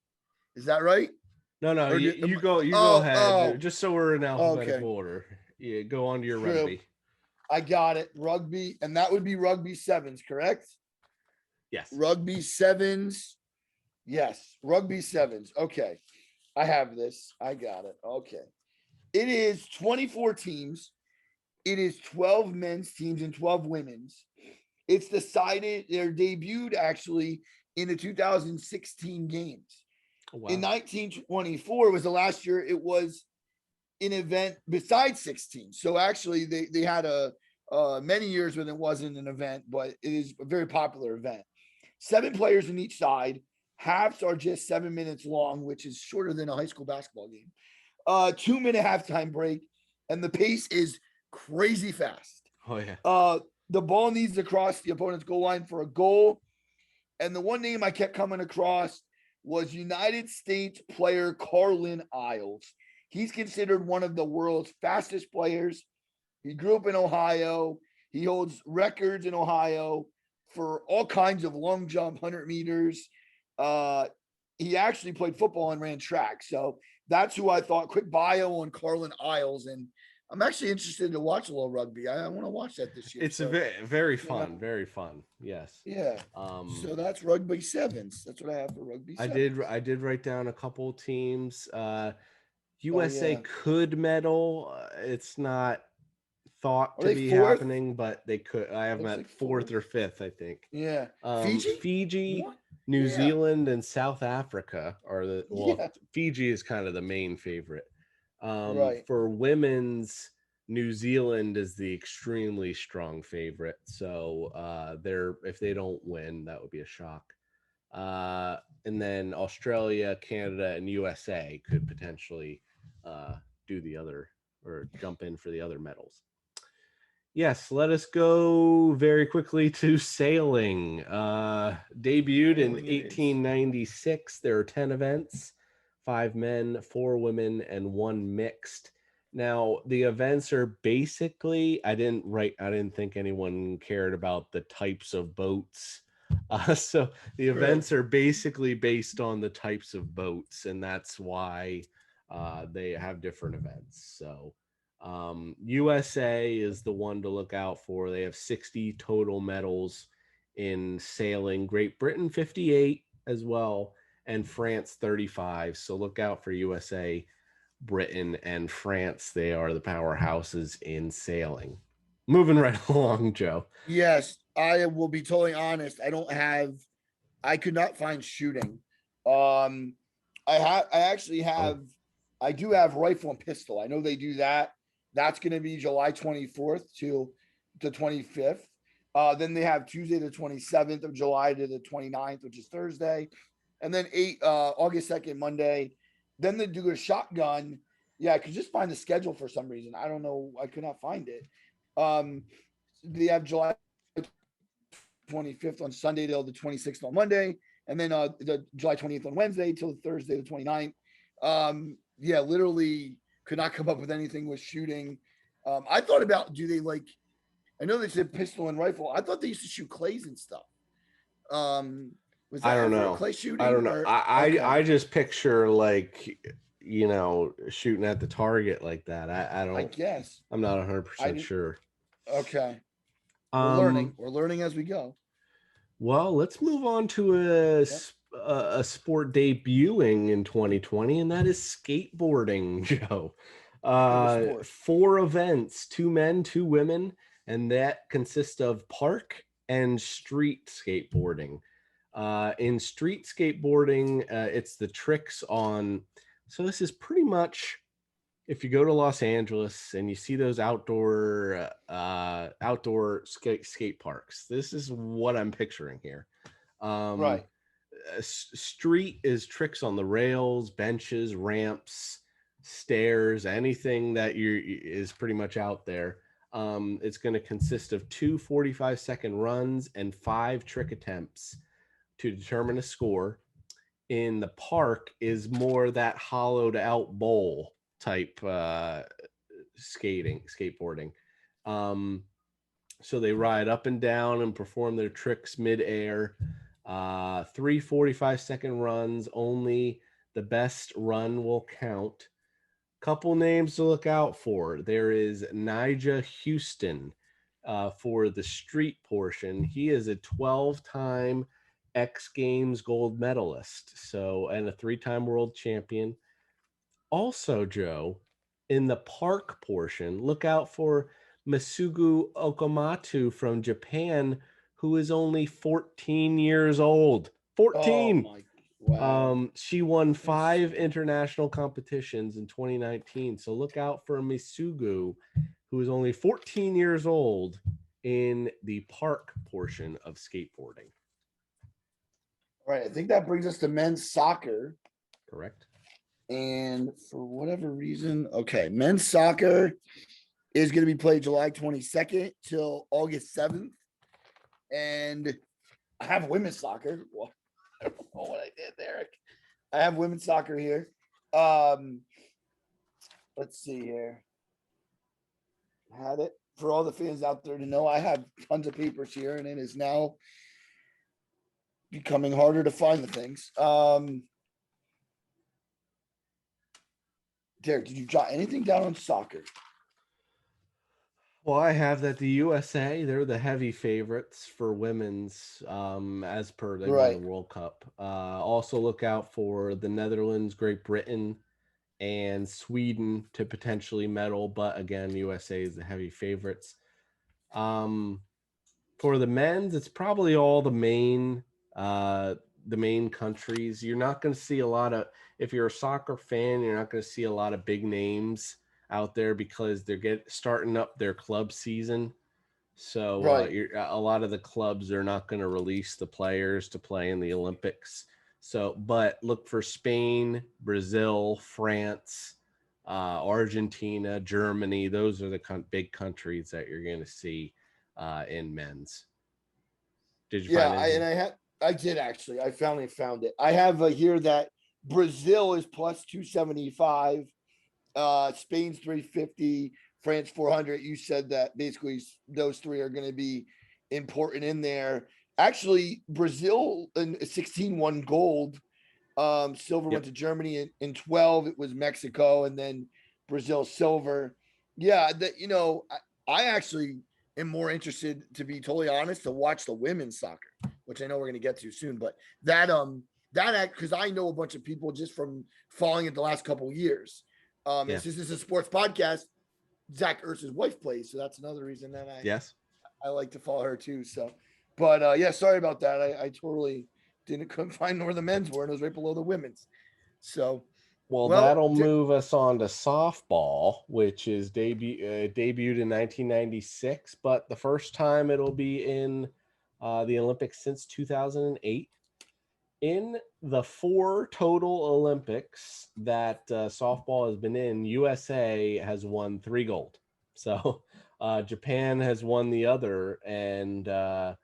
Speaker 2: Is that right?
Speaker 1: No, you go ahead. Just so we're in alphabetical order. Yeah, go on to your rugby.
Speaker 2: I got it. Rugby, and that would be Rugby Sevens, correct?
Speaker 1: Yes.
Speaker 2: Rugby Sevens. Yes, Rugby Sevens. Okay. I have this. I got it. Okay. It is 24 teams. It is 12 men's teams and 12 women's. It's decided, they're debuted actually in the 2016 games. Oh, wow. In 1924 was the last year it was an event besides 16. So actually they had many years when it wasn't an event, but it is a very popular event. 7 players in each side. Halves are just 7 minutes long, which is shorter than a high school basketball game. 2-minute halftime break, and the pace is crazy fast.
Speaker 1: Oh yeah.
Speaker 2: The ball needs to cross the opponent's goal line for a goal. And the one name I kept coming across was United States player Carlin Isles. He's considered one of the world's fastest players. He grew up in Ohio. He holds records in Ohio for all kinds of long jump, 100 meters. he actually played football and ran track. So that's who I thought. Quick bio on Carlin Isles, and I'm actually interested to watch a little rugby. I want to watch that this year.
Speaker 1: It's a very fun, very fun. Yes.
Speaker 2: Yeah. So that's Rugby Sevens. That's what I have for Rugby Sevens.
Speaker 1: I did write down a couple teams. USA
Speaker 2: yeah.
Speaker 1: could medal. It's not thought
Speaker 2: Are
Speaker 1: to
Speaker 2: they
Speaker 1: be
Speaker 2: fourth?
Speaker 1: happening, but they could. I have them
Speaker 2: Looks
Speaker 1: at
Speaker 2: like
Speaker 1: fourth or fifth, I think.
Speaker 2: Yeah. Fiji?
Speaker 1: Fiji,
Speaker 2: What?
Speaker 1: New
Speaker 2: Yeah.
Speaker 1: Zealand, and South Africa are the
Speaker 2: Yeah.
Speaker 1: Fiji is kind of the main favorite.
Speaker 2: Right.
Speaker 1: For women's, New Zealand is the extremely strong favorite. So if they don't win, that would be a shock. And then Australia, Canada, and USA could potentially do the other or jump in for the other medals. Yes, let us go very quickly to sailing. Debuted in 1896. There are 10 events, 5 men, 4 women, and 1 mixed. Now, the events are basically, I didn't think anyone cared about the types of boats. So the events are basically based on the types of boats, and that's why they have different events. So USA is the one to look out for. They have 60 total medals in sailing. Great Britain 58 as well, and France 35. So look out for USA, Britain, and France. They are the powerhouses in sailing. Moving right along, Joe.
Speaker 2: Yes, I will be totally honest. I could not find shooting. I do have rifle and pistol. I know they do that. That's going to be July 24th to the 25th. Then they have Tuesday, the 27th of July to the 29th, which is Thursday. And then August 2nd, Monday. Then they do a shotgun. Yeah, I could just find the schedule for some reason. I don't know. I could not find it. They have July 25th on Sunday till the 26th on Monday. And then the July 20th on Wednesday till Thursday, the 29th. Yeah, literally could not come up with anything with shooting. I thought about, I know they said pistol and rifle. I thought they used to shoot clays and stuff. Was that
Speaker 1: I don't
Speaker 2: ever
Speaker 1: know.
Speaker 2: clay shooting?
Speaker 1: I don't know.
Speaker 2: Okay.
Speaker 1: I just picture shooting at the target like that. I don't.
Speaker 2: I guess.
Speaker 1: I'm not 100% sure.
Speaker 2: Okay. We're learning as we go.
Speaker 1: Well, let's move on to a sport debuting in 2020, and that is skateboarding, Joe. 4 events, 2 men, 2 women, and that consists of park and street skateboarding. In street skateboarding, it's the tricks on. So this is pretty much, if you go to Los Angeles and you see those outdoor skate parks, this is what I'm picturing here.
Speaker 2: Right.
Speaker 1: Street is tricks on the rails, benches, ramps, stairs, anything that is pretty much out there. It's going to consist of 2 45-second runs and 5 trick attempts to determine a score. In the park is more that hollowed out bowl type skateboarding. So they ride up and down and perform their tricks mid-air. 3 45-second runs. Only the best run will count. Couple names to look out for. There is Nigel Houston for the street portion. He is a 12-time X Games gold medalist, and a 3-time world champion. Also, Joe, in the park portion, look out for Masugu Okamoto from Japan, who is only 14 years old. 14!
Speaker 2: Oh my, wow.
Speaker 1: She won 5 international competitions in 2019. So look out for Masugu, who is only 14 years old, in the park portion of skateboarding.
Speaker 2: All right. I think that brings us to men's soccer.
Speaker 1: Correct.
Speaker 2: And for whatever reason, okay, men's soccer is going to be played July 22nd till August 7th. And I have women's soccer. Well, I don't know what I did there. I have women's soccer here. Let's see here. Had it for all the fans out there to know. I have tons of papers here, and it is now becoming harder to find the things. Derek, did you jot anything down on soccer?
Speaker 1: Well, I have that the USA, they're the heavy favorites for women's, as per they won the
Speaker 2: Right.
Speaker 1: World Cup. Also look out for the Netherlands, Great Britain, and Sweden to potentially medal, but again, USA is the heavy favorites. Um, for the men's, it's probably all the main countries. You're not going to see a lot of, if you're a soccer fan, you're not going to see a lot of big names out there because they're starting up their club season. So
Speaker 2: Right.
Speaker 1: a lot of the clubs are not going to release the players to play in the Olympics. So, but look for Spain, Brazil, France, Argentina, Germany. Those are the big countries that you're going to see in men's. Did you
Speaker 2: Yeah,
Speaker 1: find anything?
Speaker 2: I did actually. I finally found it. I have here that Brazil is plus 275, Spain's 350, France 400. You said that basically those three are going to be important in there. Actually, Brazil in 16 won gold. Silver
Speaker 1: Yep.
Speaker 2: went to Germany in 12. It was Mexico, and then Brazil silver. Yeah, that I actually am more interested, to be totally honest, to watch the women's soccer, which I know we're going to get to soon. But that because I know a bunch of people just from following it the last couple of years.
Speaker 1: Yeah.
Speaker 2: And since this is a sports podcast, Zach Ertz's wife plays, so that's another reason that
Speaker 1: Yes.
Speaker 2: I like to follow her too. So, but yeah, sorry about that. I totally couldn't find where the men's were, and it was right below the women's. So,
Speaker 1: Well,
Speaker 2: well,
Speaker 1: that'll move us on to softball, which is debuted in 1996, but the first time it'll be in the Olympics since 2008. In the 4 total Olympics that softball has been in, USA has won 3 gold. So Japan has won the other, and the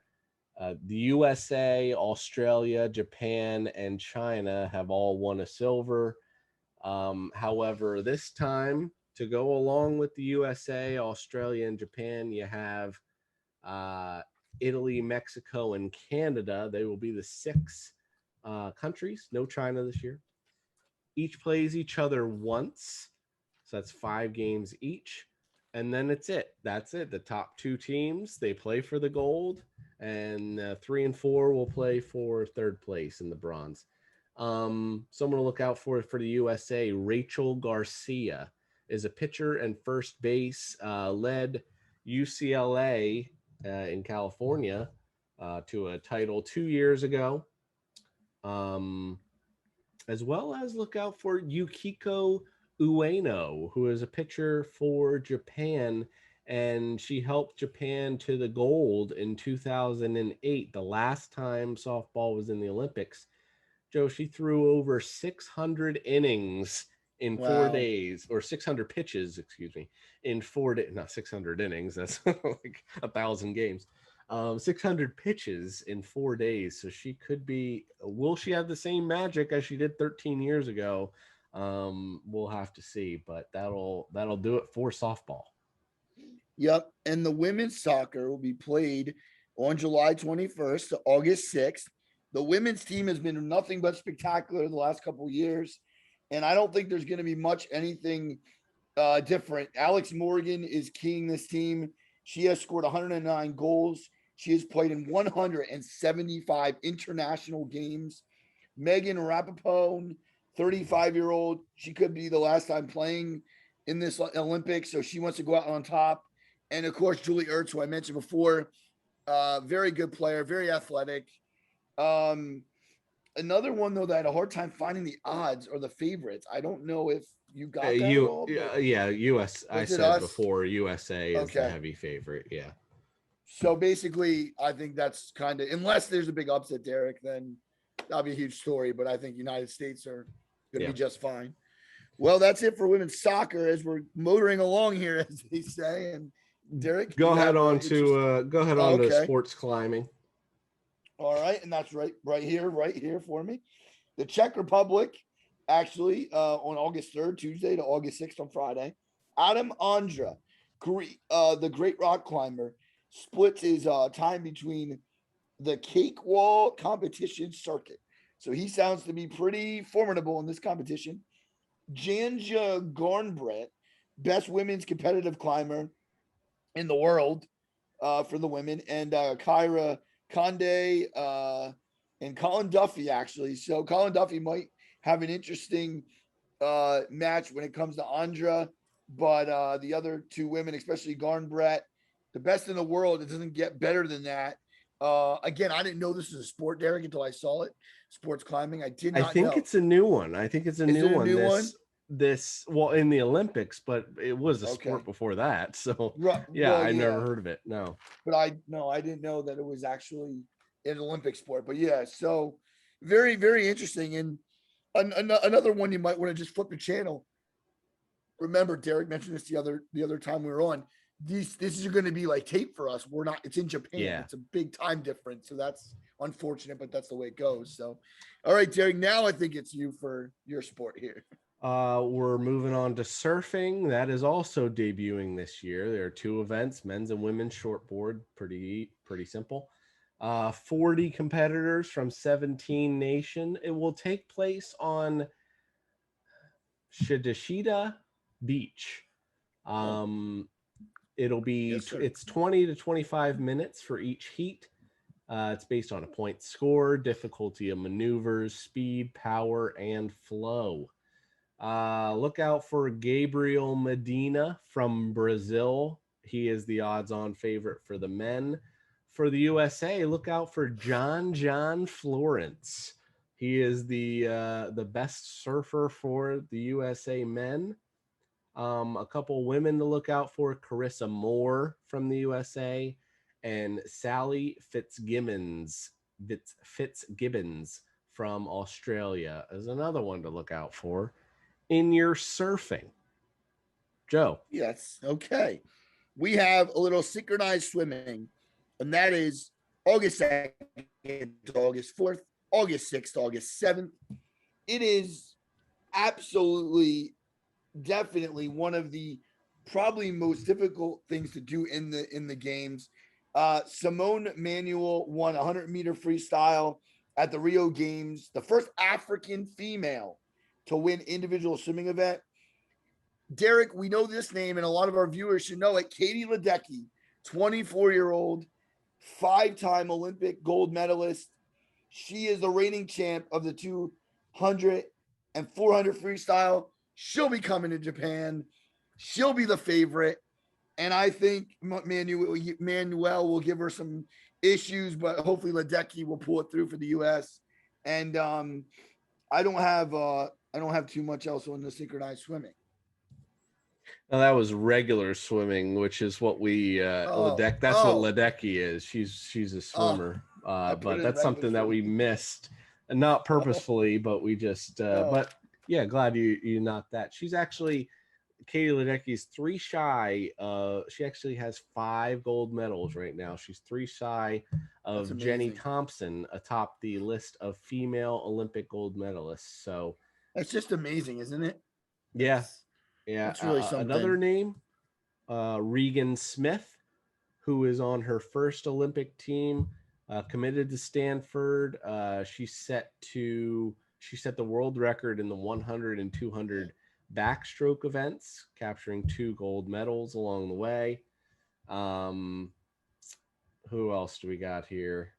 Speaker 1: USA, Australia, Japan, and China have all won a silver. However, this time, to go along with the USA, Australia, and Japan, you have uh, Italy, Mexico, and Canada. They will be the 6 countries. No China this year. Each plays each other once. So that's 5 games each. And then it's it. That's it. The top 2 teams, they play for the gold. And 3 and 4 will play for third place in the bronze. Someone to look out for the USA. Rachel Garcia is a pitcher and first base. Led UCLA in California to a title 2 years ago. As well as look out for Yukiko Ueno, who is a pitcher for Japan, and she helped Japan to the gold in 2008, the last time softball was in the Olympics. Joe, she threw over 600 innings in 4
Speaker 2: wow.
Speaker 1: days, or 600 pitches, excuse me, in 4 days. Not 600 innings. That's like 1,000 games. 600 pitches in 4 days. So she could be. Will she have the same magic as she did 13 years ago? We'll have to see, but that'll do it for softball.
Speaker 2: Yep. And the women's soccer will be played on July 21st to August 6th. The women's team has been nothing but spectacular the last couple of years. And I don't think there's going to be much anything different. Alex Morgan is keying this team. She has scored 109 goals. She has played in 175 international games. Megan Rapapone, 35-year-old, she could be the last time playing in this Olympics, so she wants to go out on top. And of course, Julie Ertz, who I mentioned before, very good player, very athletic. Um, Another one though that I had a hard time finding the odds or the favorites. I don't know if you got that at all, but
Speaker 1: Yeah, US. I
Speaker 2: was it
Speaker 1: said
Speaker 2: us?
Speaker 1: before, USA is the
Speaker 2: Okay.
Speaker 1: heavy favorite. Yeah.
Speaker 2: So basically, I think that's kind of, unless there's a big upset, Derek, then that'll be a huge story. But I think United States are going to
Speaker 1: Yeah.
Speaker 2: be just fine. Well, that's it for women's soccer as we're motoring along here, as they say. And Derek,
Speaker 1: Go
Speaker 2: you
Speaker 1: ahead
Speaker 2: have
Speaker 1: on
Speaker 2: interest.
Speaker 1: to
Speaker 2: Okay.
Speaker 1: sports climbing.
Speaker 2: All right. And that's right here for me. The Czech Republic, actually, on August 3rd, Tuesday to August 6th on Friday. Adam Ondra, the great rock climber, splits his time between the cakewall competition circuit. So he sounds to be pretty formidable in this competition. Janja Garnbrett, best women's competitive climber in the world for the women, and Kyra Conde and Colin Duffy, actually. So Colin Duffy might have an interesting match when it comes to Andra, but the other two women, especially Garnbrett, the best in the world, it doesn't get better than that. Again, I didn't know this was a sport, Derek, until I saw it. Sports climbing. I did
Speaker 1: I
Speaker 2: not
Speaker 1: think
Speaker 2: know.
Speaker 1: it's a new one. I think it's a
Speaker 2: Is
Speaker 1: new
Speaker 2: it a
Speaker 1: one.
Speaker 2: new one?
Speaker 1: This well in the Olympics, but it was a sport
Speaker 2: Okay.
Speaker 1: before that. So yeah,
Speaker 2: Well,
Speaker 1: I never
Speaker 2: yeah,
Speaker 1: heard of it. No.
Speaker 2: but I didn't know that it was actually an Olympic sport. But yeah, so very, very interesting. And another one you might want to just flip the channel. Remember, Derek mentioned this the other time we were on. This is going to be like tape for us. We're not. It's in Japan.
Speaker 1: Yeah.
Speaker 2: It's a big time difference, so that's unfortunate, but that's the way it goes. So, all right, Derek. Now I think it's you for your sport here.
Speaker 1: We're moving on to surfing. That is also debuting this year. There are two events, men's and women's shortboard. Pretty simple. 40 competitors from 17 nations. It will take place on Shidashida Beach. Um, it'll be
Speaker 2: Yes, sir.
Speaker 1: it's 20 to 25 minutes for each heat. It's based on a point score, difficulty of maneuvers, speed, power, and flow. Look out for Gabriel Medina from Brazil. He is the odds-on favorite for the men. For the USA, look out for John Florence. He is the best surfer for the USA men. A couple women to look out for: Carissa Moore from the USA and Sally Fitzgibbons from Australia is another one to look out for in your surfing. Joe.
Speaker 2: Yes. Okay. We have a little synchronized swimming, and that is August 2nd to August 4th, August 6th, August 7th. It is absolutely, definitely one of the probably most difficult things to do in the games. Simone Manuel won 100-meter freestyle at the Rio Games, the first African female to win individual swimming event. Derek, we know this name, and a lot of our viewers should know it. Katie Ledecky, 24-year-old, five-time Olympic gold medalist. She is the reigning champ of the 200 and 400 freestyle. She'll be coming to Japan. She'll be the favorite. And I think Manuel will give her some issues, but hopefully Ledecky will pull it through for the U.S. And I don't have too much else on the synchronized swimming.
Speaker 1: Now that was regular swimming, which is what we Ledeck. That's what Ledecky is. She's a swimmer, but that's something that we missed, and not purposefully, but we just. But yeah, glad you knocked that. She's actually Katie Ledecky's three shy. She actually has 5 gold medals right now. She's 3 shy of Jenny Thompson atop the list of female Olympic gold medalists. So
Speaker 2: that's just amazing, isn't it?
Speaker 1: Yeah. Yeah.
Speaker 2: That's really something.
Speaker 1: Another name, Regan Smith, who is on her first Olympic team, committed to Stanford. She set the world record in the 100 and 200 backstroke events, capturing 2 gold medals along the way. Who else do we got here?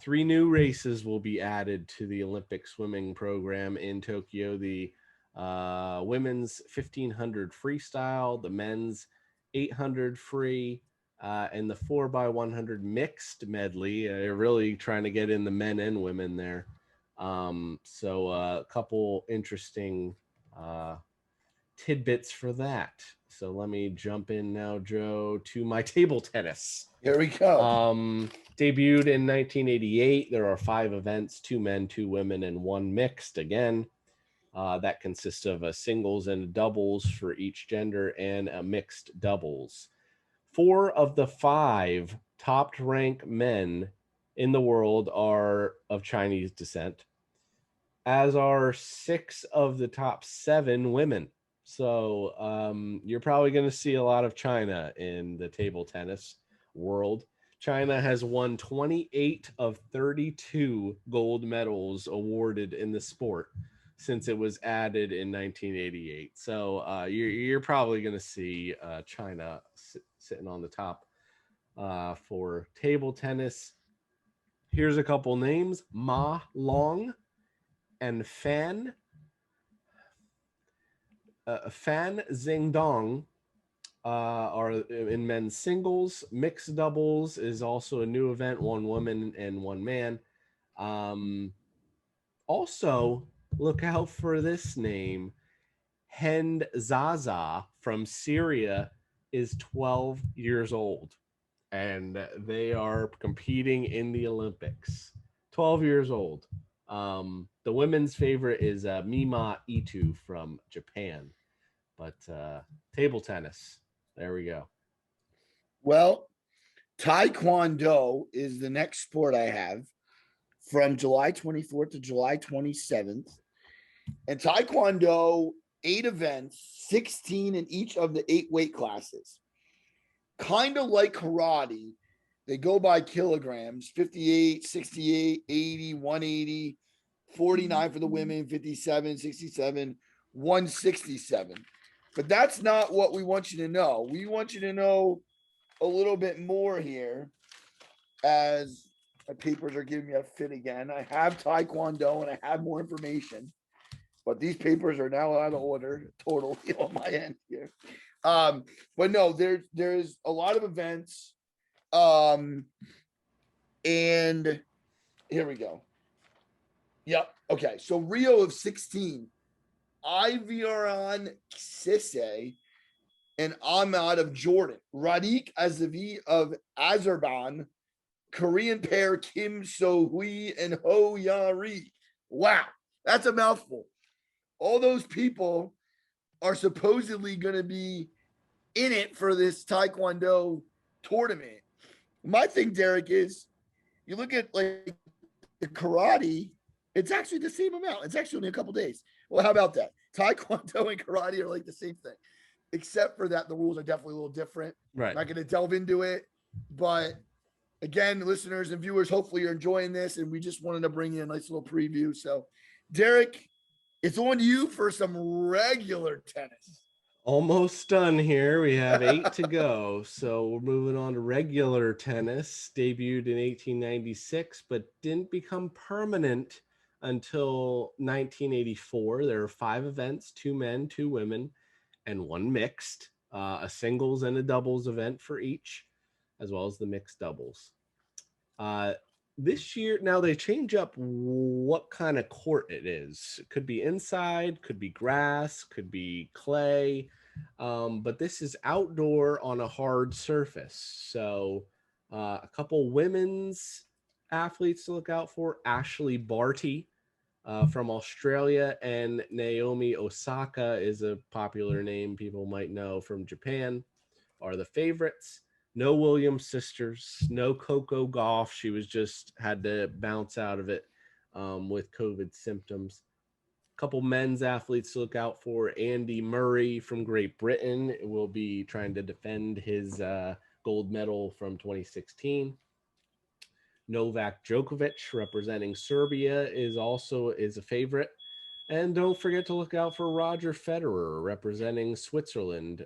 Speaker 1: 3 new races will be added to the Olympic swimming program in Tokyo. The women's 1500 freestyle, the men's 800 free, and the 4x100 mixed medley. They're really trying to get in the men and women there. So a couple interesting tidbits for that. So let me jump in now, Joe, to my table tennis.
Speaker 2: Here we go.
Speaker 1: Debuted in 1988. There are 5 events: 2 men, 2 women, and 1 mixed. Again, that consists of a singles and a doubles for each gender and a mixed doubles. 4 of the 5 top ranked men in the world are of Chinese descent, as are 6 of the top 7 women. So you're probably going to see a lot of China in the table tennis world. China has won 28 of 32 gold medals awarded in the sport. since it was added in 1988. So you're probably going to see China sitting on the top for table tennis. Here's a couple names: Ma Long and Fan Zingdong are in men's singles. Mixed doubles is also a new event, one woman and one man. Also, look out for this name. Hend Zaza from Syria is 12 years old, and they are competing in the Olympics. 12 years old. The women's favorite is Mima Itu from Japan. But table tennis, there we go.
Speaker 2: Well, Taekwondo is the next sport I have from July 24th to July 27th. And Taekwondo, 8 events, 16 in each of the 8 weight classes. Kind of like karate, they go by kilograms: 58, 68, 80, 180, 49 for the women, 57, 67, 167. But that's not what we want you to know. We want you to know a little bit more here, as my papers are giving me a fit again. I have Taekwondo and I have more information, but these papers are now out of order totally on my end here. But no, there's a lot of events. And here we go. Yep. Okay. So Rio of 16, Iviaran Sisse and Ahmad of Jordan, Radik Azavi of Azerbaijan, Korean pair Kim So-hui and Ho Ya-ri. Wow, that's a mouthful. All those people are supposedly going to be in it for this Taekwondo tournament. My thing, Derek, is you look at like the karate, it's actually the same amount. It's actually only a couple days. Well, how about that? Taekwondo and karate are like the same thing, except for that the rules are definitely a little different.
Speaker 1: Right.
Speaker 2: I'm not going to delve into it, but again, listeners and viewers, hopefully you're enjoying this, and we just wanted to bring you a nice little preview. So, Derek, it's on you for some regular tennis.
Speaker 1: Almost done here. We have 8 to go. So we're moving on to regular tennis. Debuted in 1896, but didn't become permanent until 1984. There are 5 events: 2 men, 2 women, and 1 mixed. A singles and a doubles event for each, as well as the mixed doubles. This year, now they change up what kind of court it is. It could be inside, could be grass, could be clay, but this is outdoor on a hard surface. So a couple women's athletes to look out for: Ashley Barty from Australia, and Naomi Osaka is a popular name people might know from Japan, are the favorites. No Williams sisters, no Coco Gauff. She was just had to bounce out of it with COVID symptoms. A couple men's athletes to look out for: Andy Murray from Great Britain will be trying to defend his gold medal from 2016. Novak Djokovic representing Serbia is a favorite. And don't forget to look out for Roger Federer representing Switzerland.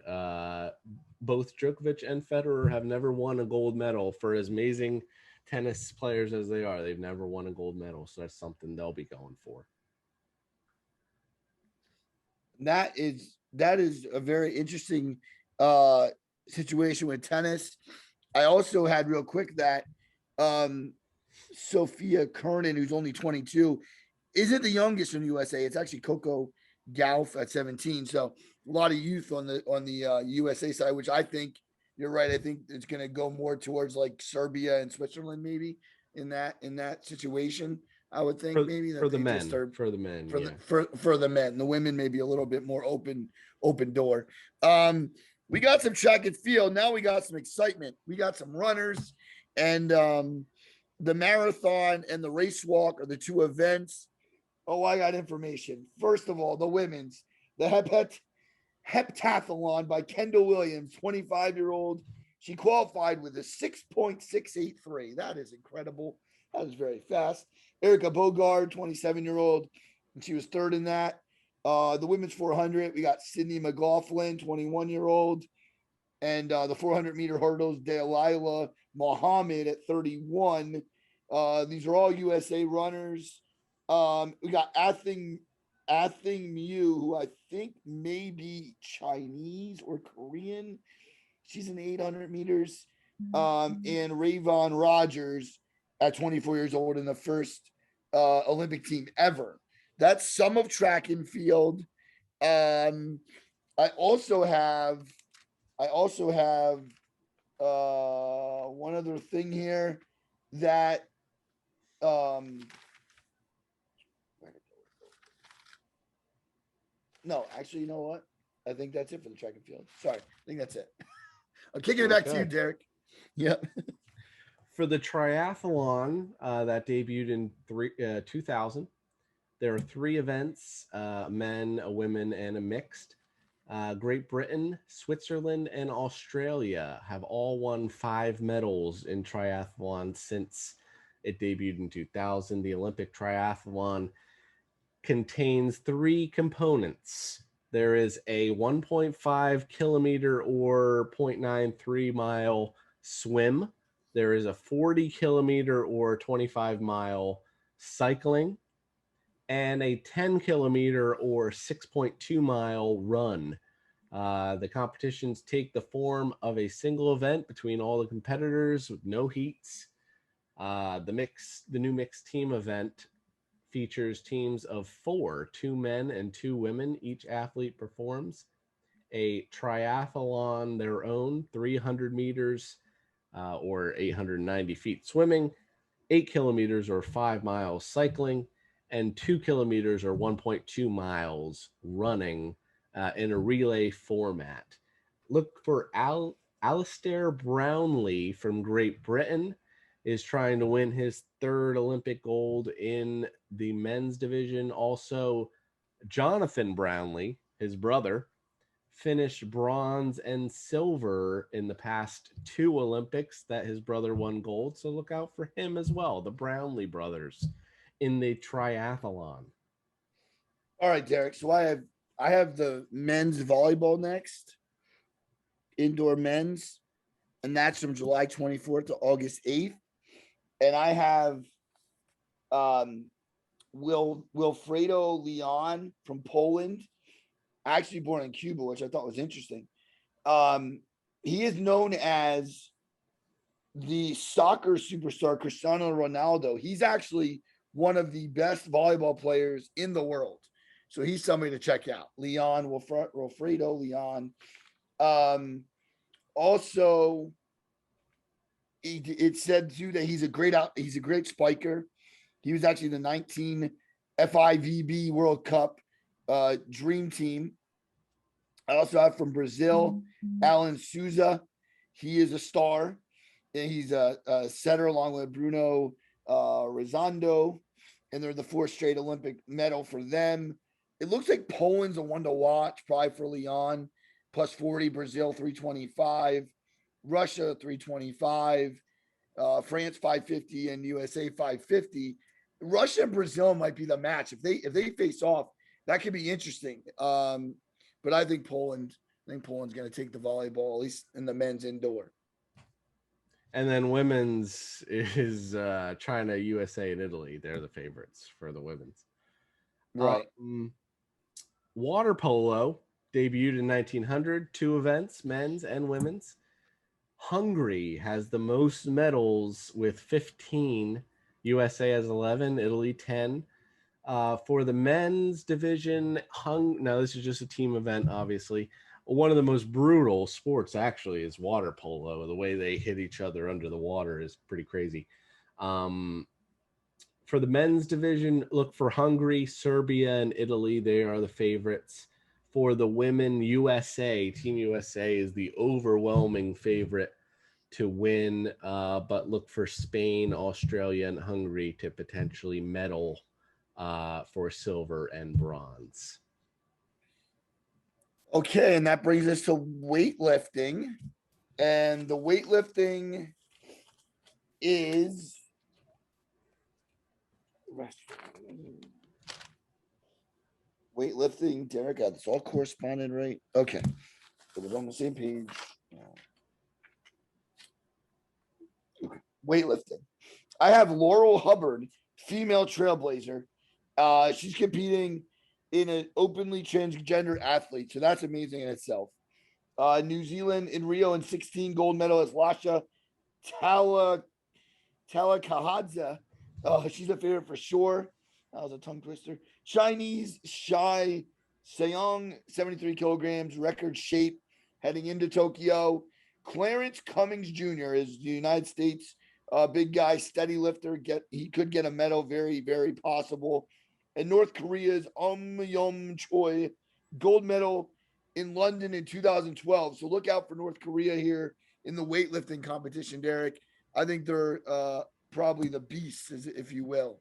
Speaker 1: Both Djokovic and Federer have never won a gold medal. For as amazing tennis players as they are, they've never won a gold medal. So that's something they'll be going for.
Speaker 2: That is a very interesting situation with tennis. I also had real quick that Sophia Kernan, who's only 22, isn't the youngest in the USA. It's actually Coco Gauff at 17. So a lot of youth on the USA side, which I think you're right. I think it's going to go more towards like Serbia and Switzerland, maybe in that situation. I would think maybe
Speaker 1: for the men, for the
Speaker 2: men. The women may be a little bit more open door. We got some track and field. Now we got some excitement. We got some runners, and the marathon and the race walk are the 2 events. Oh, I got information. First of all, the women's, the heptathlon by Kendall Williams, 25-year-old. She qualified with a 6.683. That is incredible. That is very fast. Erica Bogard, 27-year-old. and she was third in that. The women's 400, we got Sydney McLaughlin, 21-year-old, and the 400-meter hurdles, Delilah Muhammad at 31. These are all USA runners. We got Athing Mew, who I think may be Chinese or Korean. She's in 800 meters. And Rayvon Rogers at 24 years old in the first Olympic team ever. That's some of track and field. I also have one other thing here that no, actually, you know what? I think that's it for the track and field. Sorry, I think that's it. I'm kicking it back to you, Derek. Yep.
Speaker 1: For the triathlon that debuted in 2000, there are 3 events, men, a women, and a mixed. Great Britain, Switzerland, and Australia have all won 5 medals in triathlon since it debuted in 2000. The Olympic triathlon contains 3 components. There is a 1.5 kilometer or 0.93 mile swim. There is a 40 kilometer or 25 mile cycling, and a 10 kilometer or 6.2 mile run. The competitions take the form of a single event between all the competitors with no heats. The new mixed team event features teams of 4, 2 men and 2 women. Each athlete performs a triathlon their own, 300 meters or 890 feet swimming, 8 kilometers or 5 miles cycling, and 2 kilometers or 1.2 miles running in a relay format. Look for Alistair Brownlee from Great Britain is trying to win his 3rd Olympic gold in the men's division. Also, Jonathan Brownlee, his brother, finished bronze and silver in the past 2 Olympics that his brother won gold. So look out for him as well, the Brownlee brothers in the triathlon.
Speaker 2: All right, Derek. So I have the men's volleyball next, indoor men's, and that's from July 24th to August 8th. And I have Wilfredo Leon from Poland, actually born in Cuba, which I thought was interesting. He is known as the soccer superstar Cristiano Ronaldo. He's actually one of the best volleyball players in the world. So he's somebody to check out. Leon, Wilfredo Leon. Also, it said too that he's a great spiker. He was actually the 19 FIVB World Cup Dream Team. I also have from Brazil, Alan Souza. He is a star, and he's a setter along with Bruno Rezondo, and they're the 4th straight Olympic medal for them. It looks like Poland's a one to watch, probably for Leon, plus 40, Brazil 325, Russia 325, France 550, and USA 550. Russia and Brazil might be the match. If they face off, that could be interesting. But I think Poland's going to take the volleyball, at least in the men's indoor.
Speaker 1: And then women's is China, USA, and Italy. They're the favorites for the women's.
Speaker 2: Right.
Speaker 1: Water polo debuted in 1900, 2 events, men's and women's. Hungary has the most medals with 15. USA has 11, Italy 10. For the men's division, now this is just a team event, obviously. One of the most brutal sports, actually, is water polo. The way they hit each other under the water is pretty crazy. For the men's division, look for Hungary, Serbia, and Italy. They are the favorites. For the women, Team USA is the overwhelming favorite to win, but look for Spain, Australia, and Hungary to potentially medal for silver and bronze.
Speaker 2: Okay, and that brings us to weightlifting. And the weightlifting is weightlifting. Derek got this all corresponded, right? Okay. So we're on the same page. Okay. Weightlifting. I have Laurel Hubbard, female trailblazer. She's competing in an openly transgender athlete, so that's amazing in itself. New Zealand in Rio and 16 gold medalist Lasha Tala Talakahadze. She's a favorite for sure. That was a tongue twister. Chinese Shai Seong, 73 kilograms, record shape heading into Tokyo. Clarence Cummings Jr. is the United States big guy, steady lifter. He could get a medal, very, very possible. And North Korea's Yum Choi, gold medal in London in 2012. So look out for North Korea here in the weightlifting competition, Derek. I think they're probably the beasts, if you will.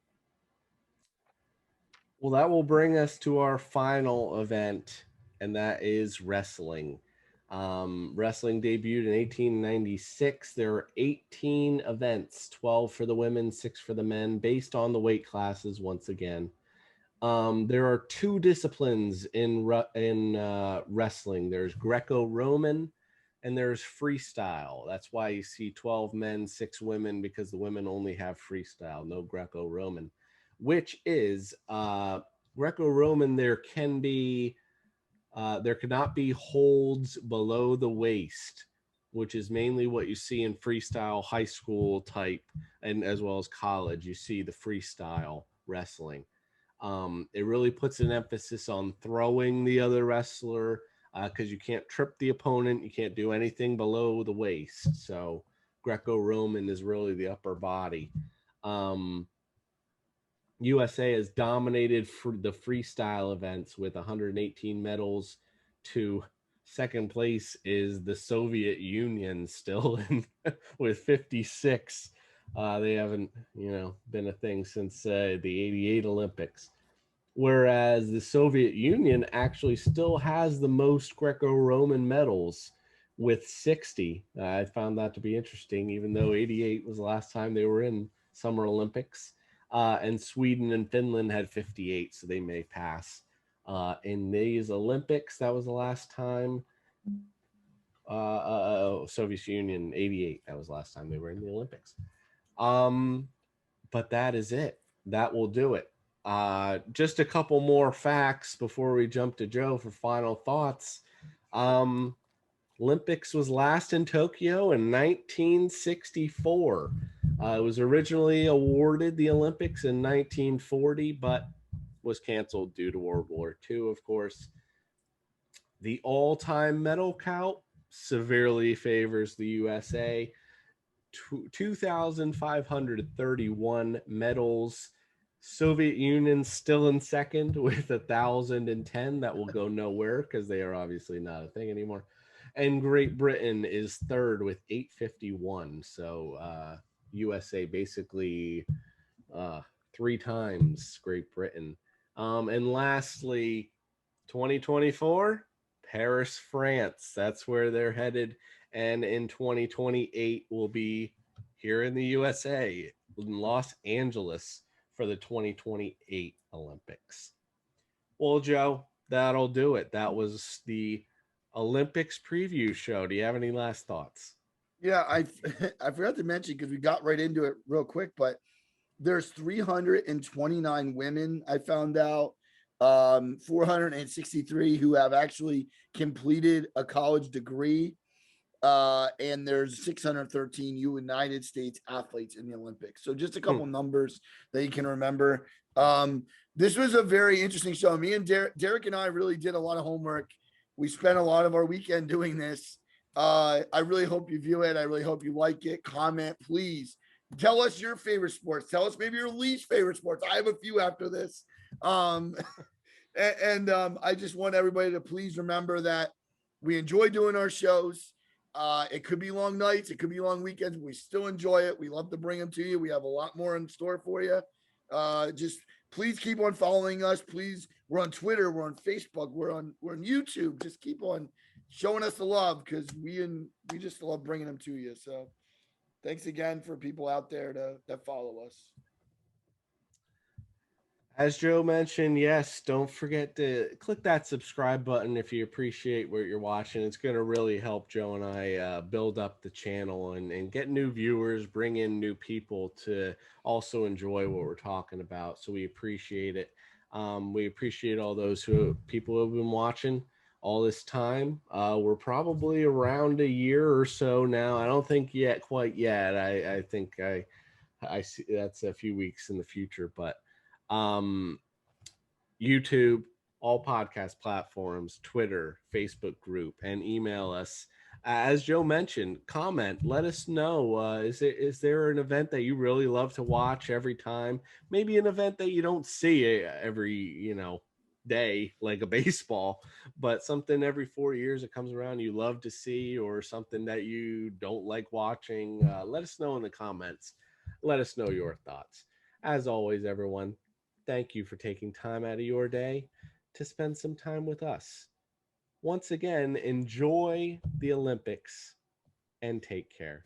Speaker 1: Well, that will bring us to our final event, and that is wrestling. Wrestling debuted in 1896. There are 18 events, 12 for the women, 6 for the men, based on the weight classes once again. There are 2 disciplines in wrestling. There's Greco-Roman and there's freestyle. That's why you see 12 men, 6 women, because the women only have freestyle, no Greco-Roman, which is Greco-Roman. There cannot be holds below the waist, which is mainly what you see in freestyle high school type, and as well as college, you see the freestyle wrestling. It really puts an emphasis on throwing the other wrestler, because you can't trip the opponent. You can't do anything below the waist. So Greco-Roman is really the upper body. USA has dominated for the freestyle events with 118 medals. To second place is the Soviet Union, still in with 56. They haven't, been a thing since the 88 Olympics. Whereas the Soviet Union actually still has the most Greco-Roman medals with 60. I found that to be interesting, even though 88 was the last time they were in Summer Olympics. And Sweden and Finland had 58, so they may pass. In these Olympics, that was the last time. Soviet Union, 88, that was the last time they were in the Olympics. But that is it. That will do it. Just a couple more facts before we jump to Joe for final thoughts. Olympics was last in Tokyo in 1964. It was originally awarded the Olympics in 1940, but was canceled due to World War II, of course. The all-time medal count severely favors the USA. 2,531 medals. Soviet Union still in second with 1,010. That will go nowhere because they are obviously not a thing anymore. And Great Britain is third with 851. So USA basically 3 times Great Britain. And lastly, 2024, Paris, France. That's where they're headed. And in 2028 will be here in the USA, in Los Angeles, for the 2028 Olympics. Well, Joe, that'll do it. That was the Olympics preview show. Do you have any last thoughts?
Speaker 2: Yeah, I forgot to mention, because we got right into it real quick, but there's 329 women, I found out, 463 who have actually completed a college degree, and there's 613 United States athletes in the Olympics. So just a couple numbers that you can remember. This was a very interesting show. Me and Derek and I really did a lot of homework. We spent a lot of our weekend doing this. I really hope you view it. I really hope you like it. Comment, please. Tell us your favorite sports. Tell us maybe your least favorite sports. I have a few after this. I just want everybody to please remember that we enjoy doing our shows. It could be long nights. It could be long weekends. We still enjoy it. We love to bring them to you. We have a lot more in store for you. Just please keep on following us. Please, we're on Twitter. We're on Facebook. We're on YouTube. Just keep on showing us the love, because we just love bringing them to you. So thanks again for people out there that follow us.
Speaker 1: As Joe mentioned, yes, don't forget to click that subscribe button if you appreciate what you're watching. It's going to really help Joe and I build up the channel and get new viewers, bring in new people to also enjoy what we're talking about. So we appreciate it. We appreciate all those people who have been watching all this time. We're probably around a year or so now. I don't think yet, quite yet. I think I see that's a few weeks in the future, but um, YouTube, all podcast platforms, Twitter, Facebook group, and email us. As Joe mentioned, comment. Let us know. Is there an event that you really love to watch every time? Maybe an event that you don't see every day, like a baseball, but something every 4 years it comes around you love to see, or something that you don't like watching. Let us know in the comments. Let us know your thoughts. As always, everyone, thank you for taking time out of your day to spend some time with us. Once again, enjoy the Olympics and take care.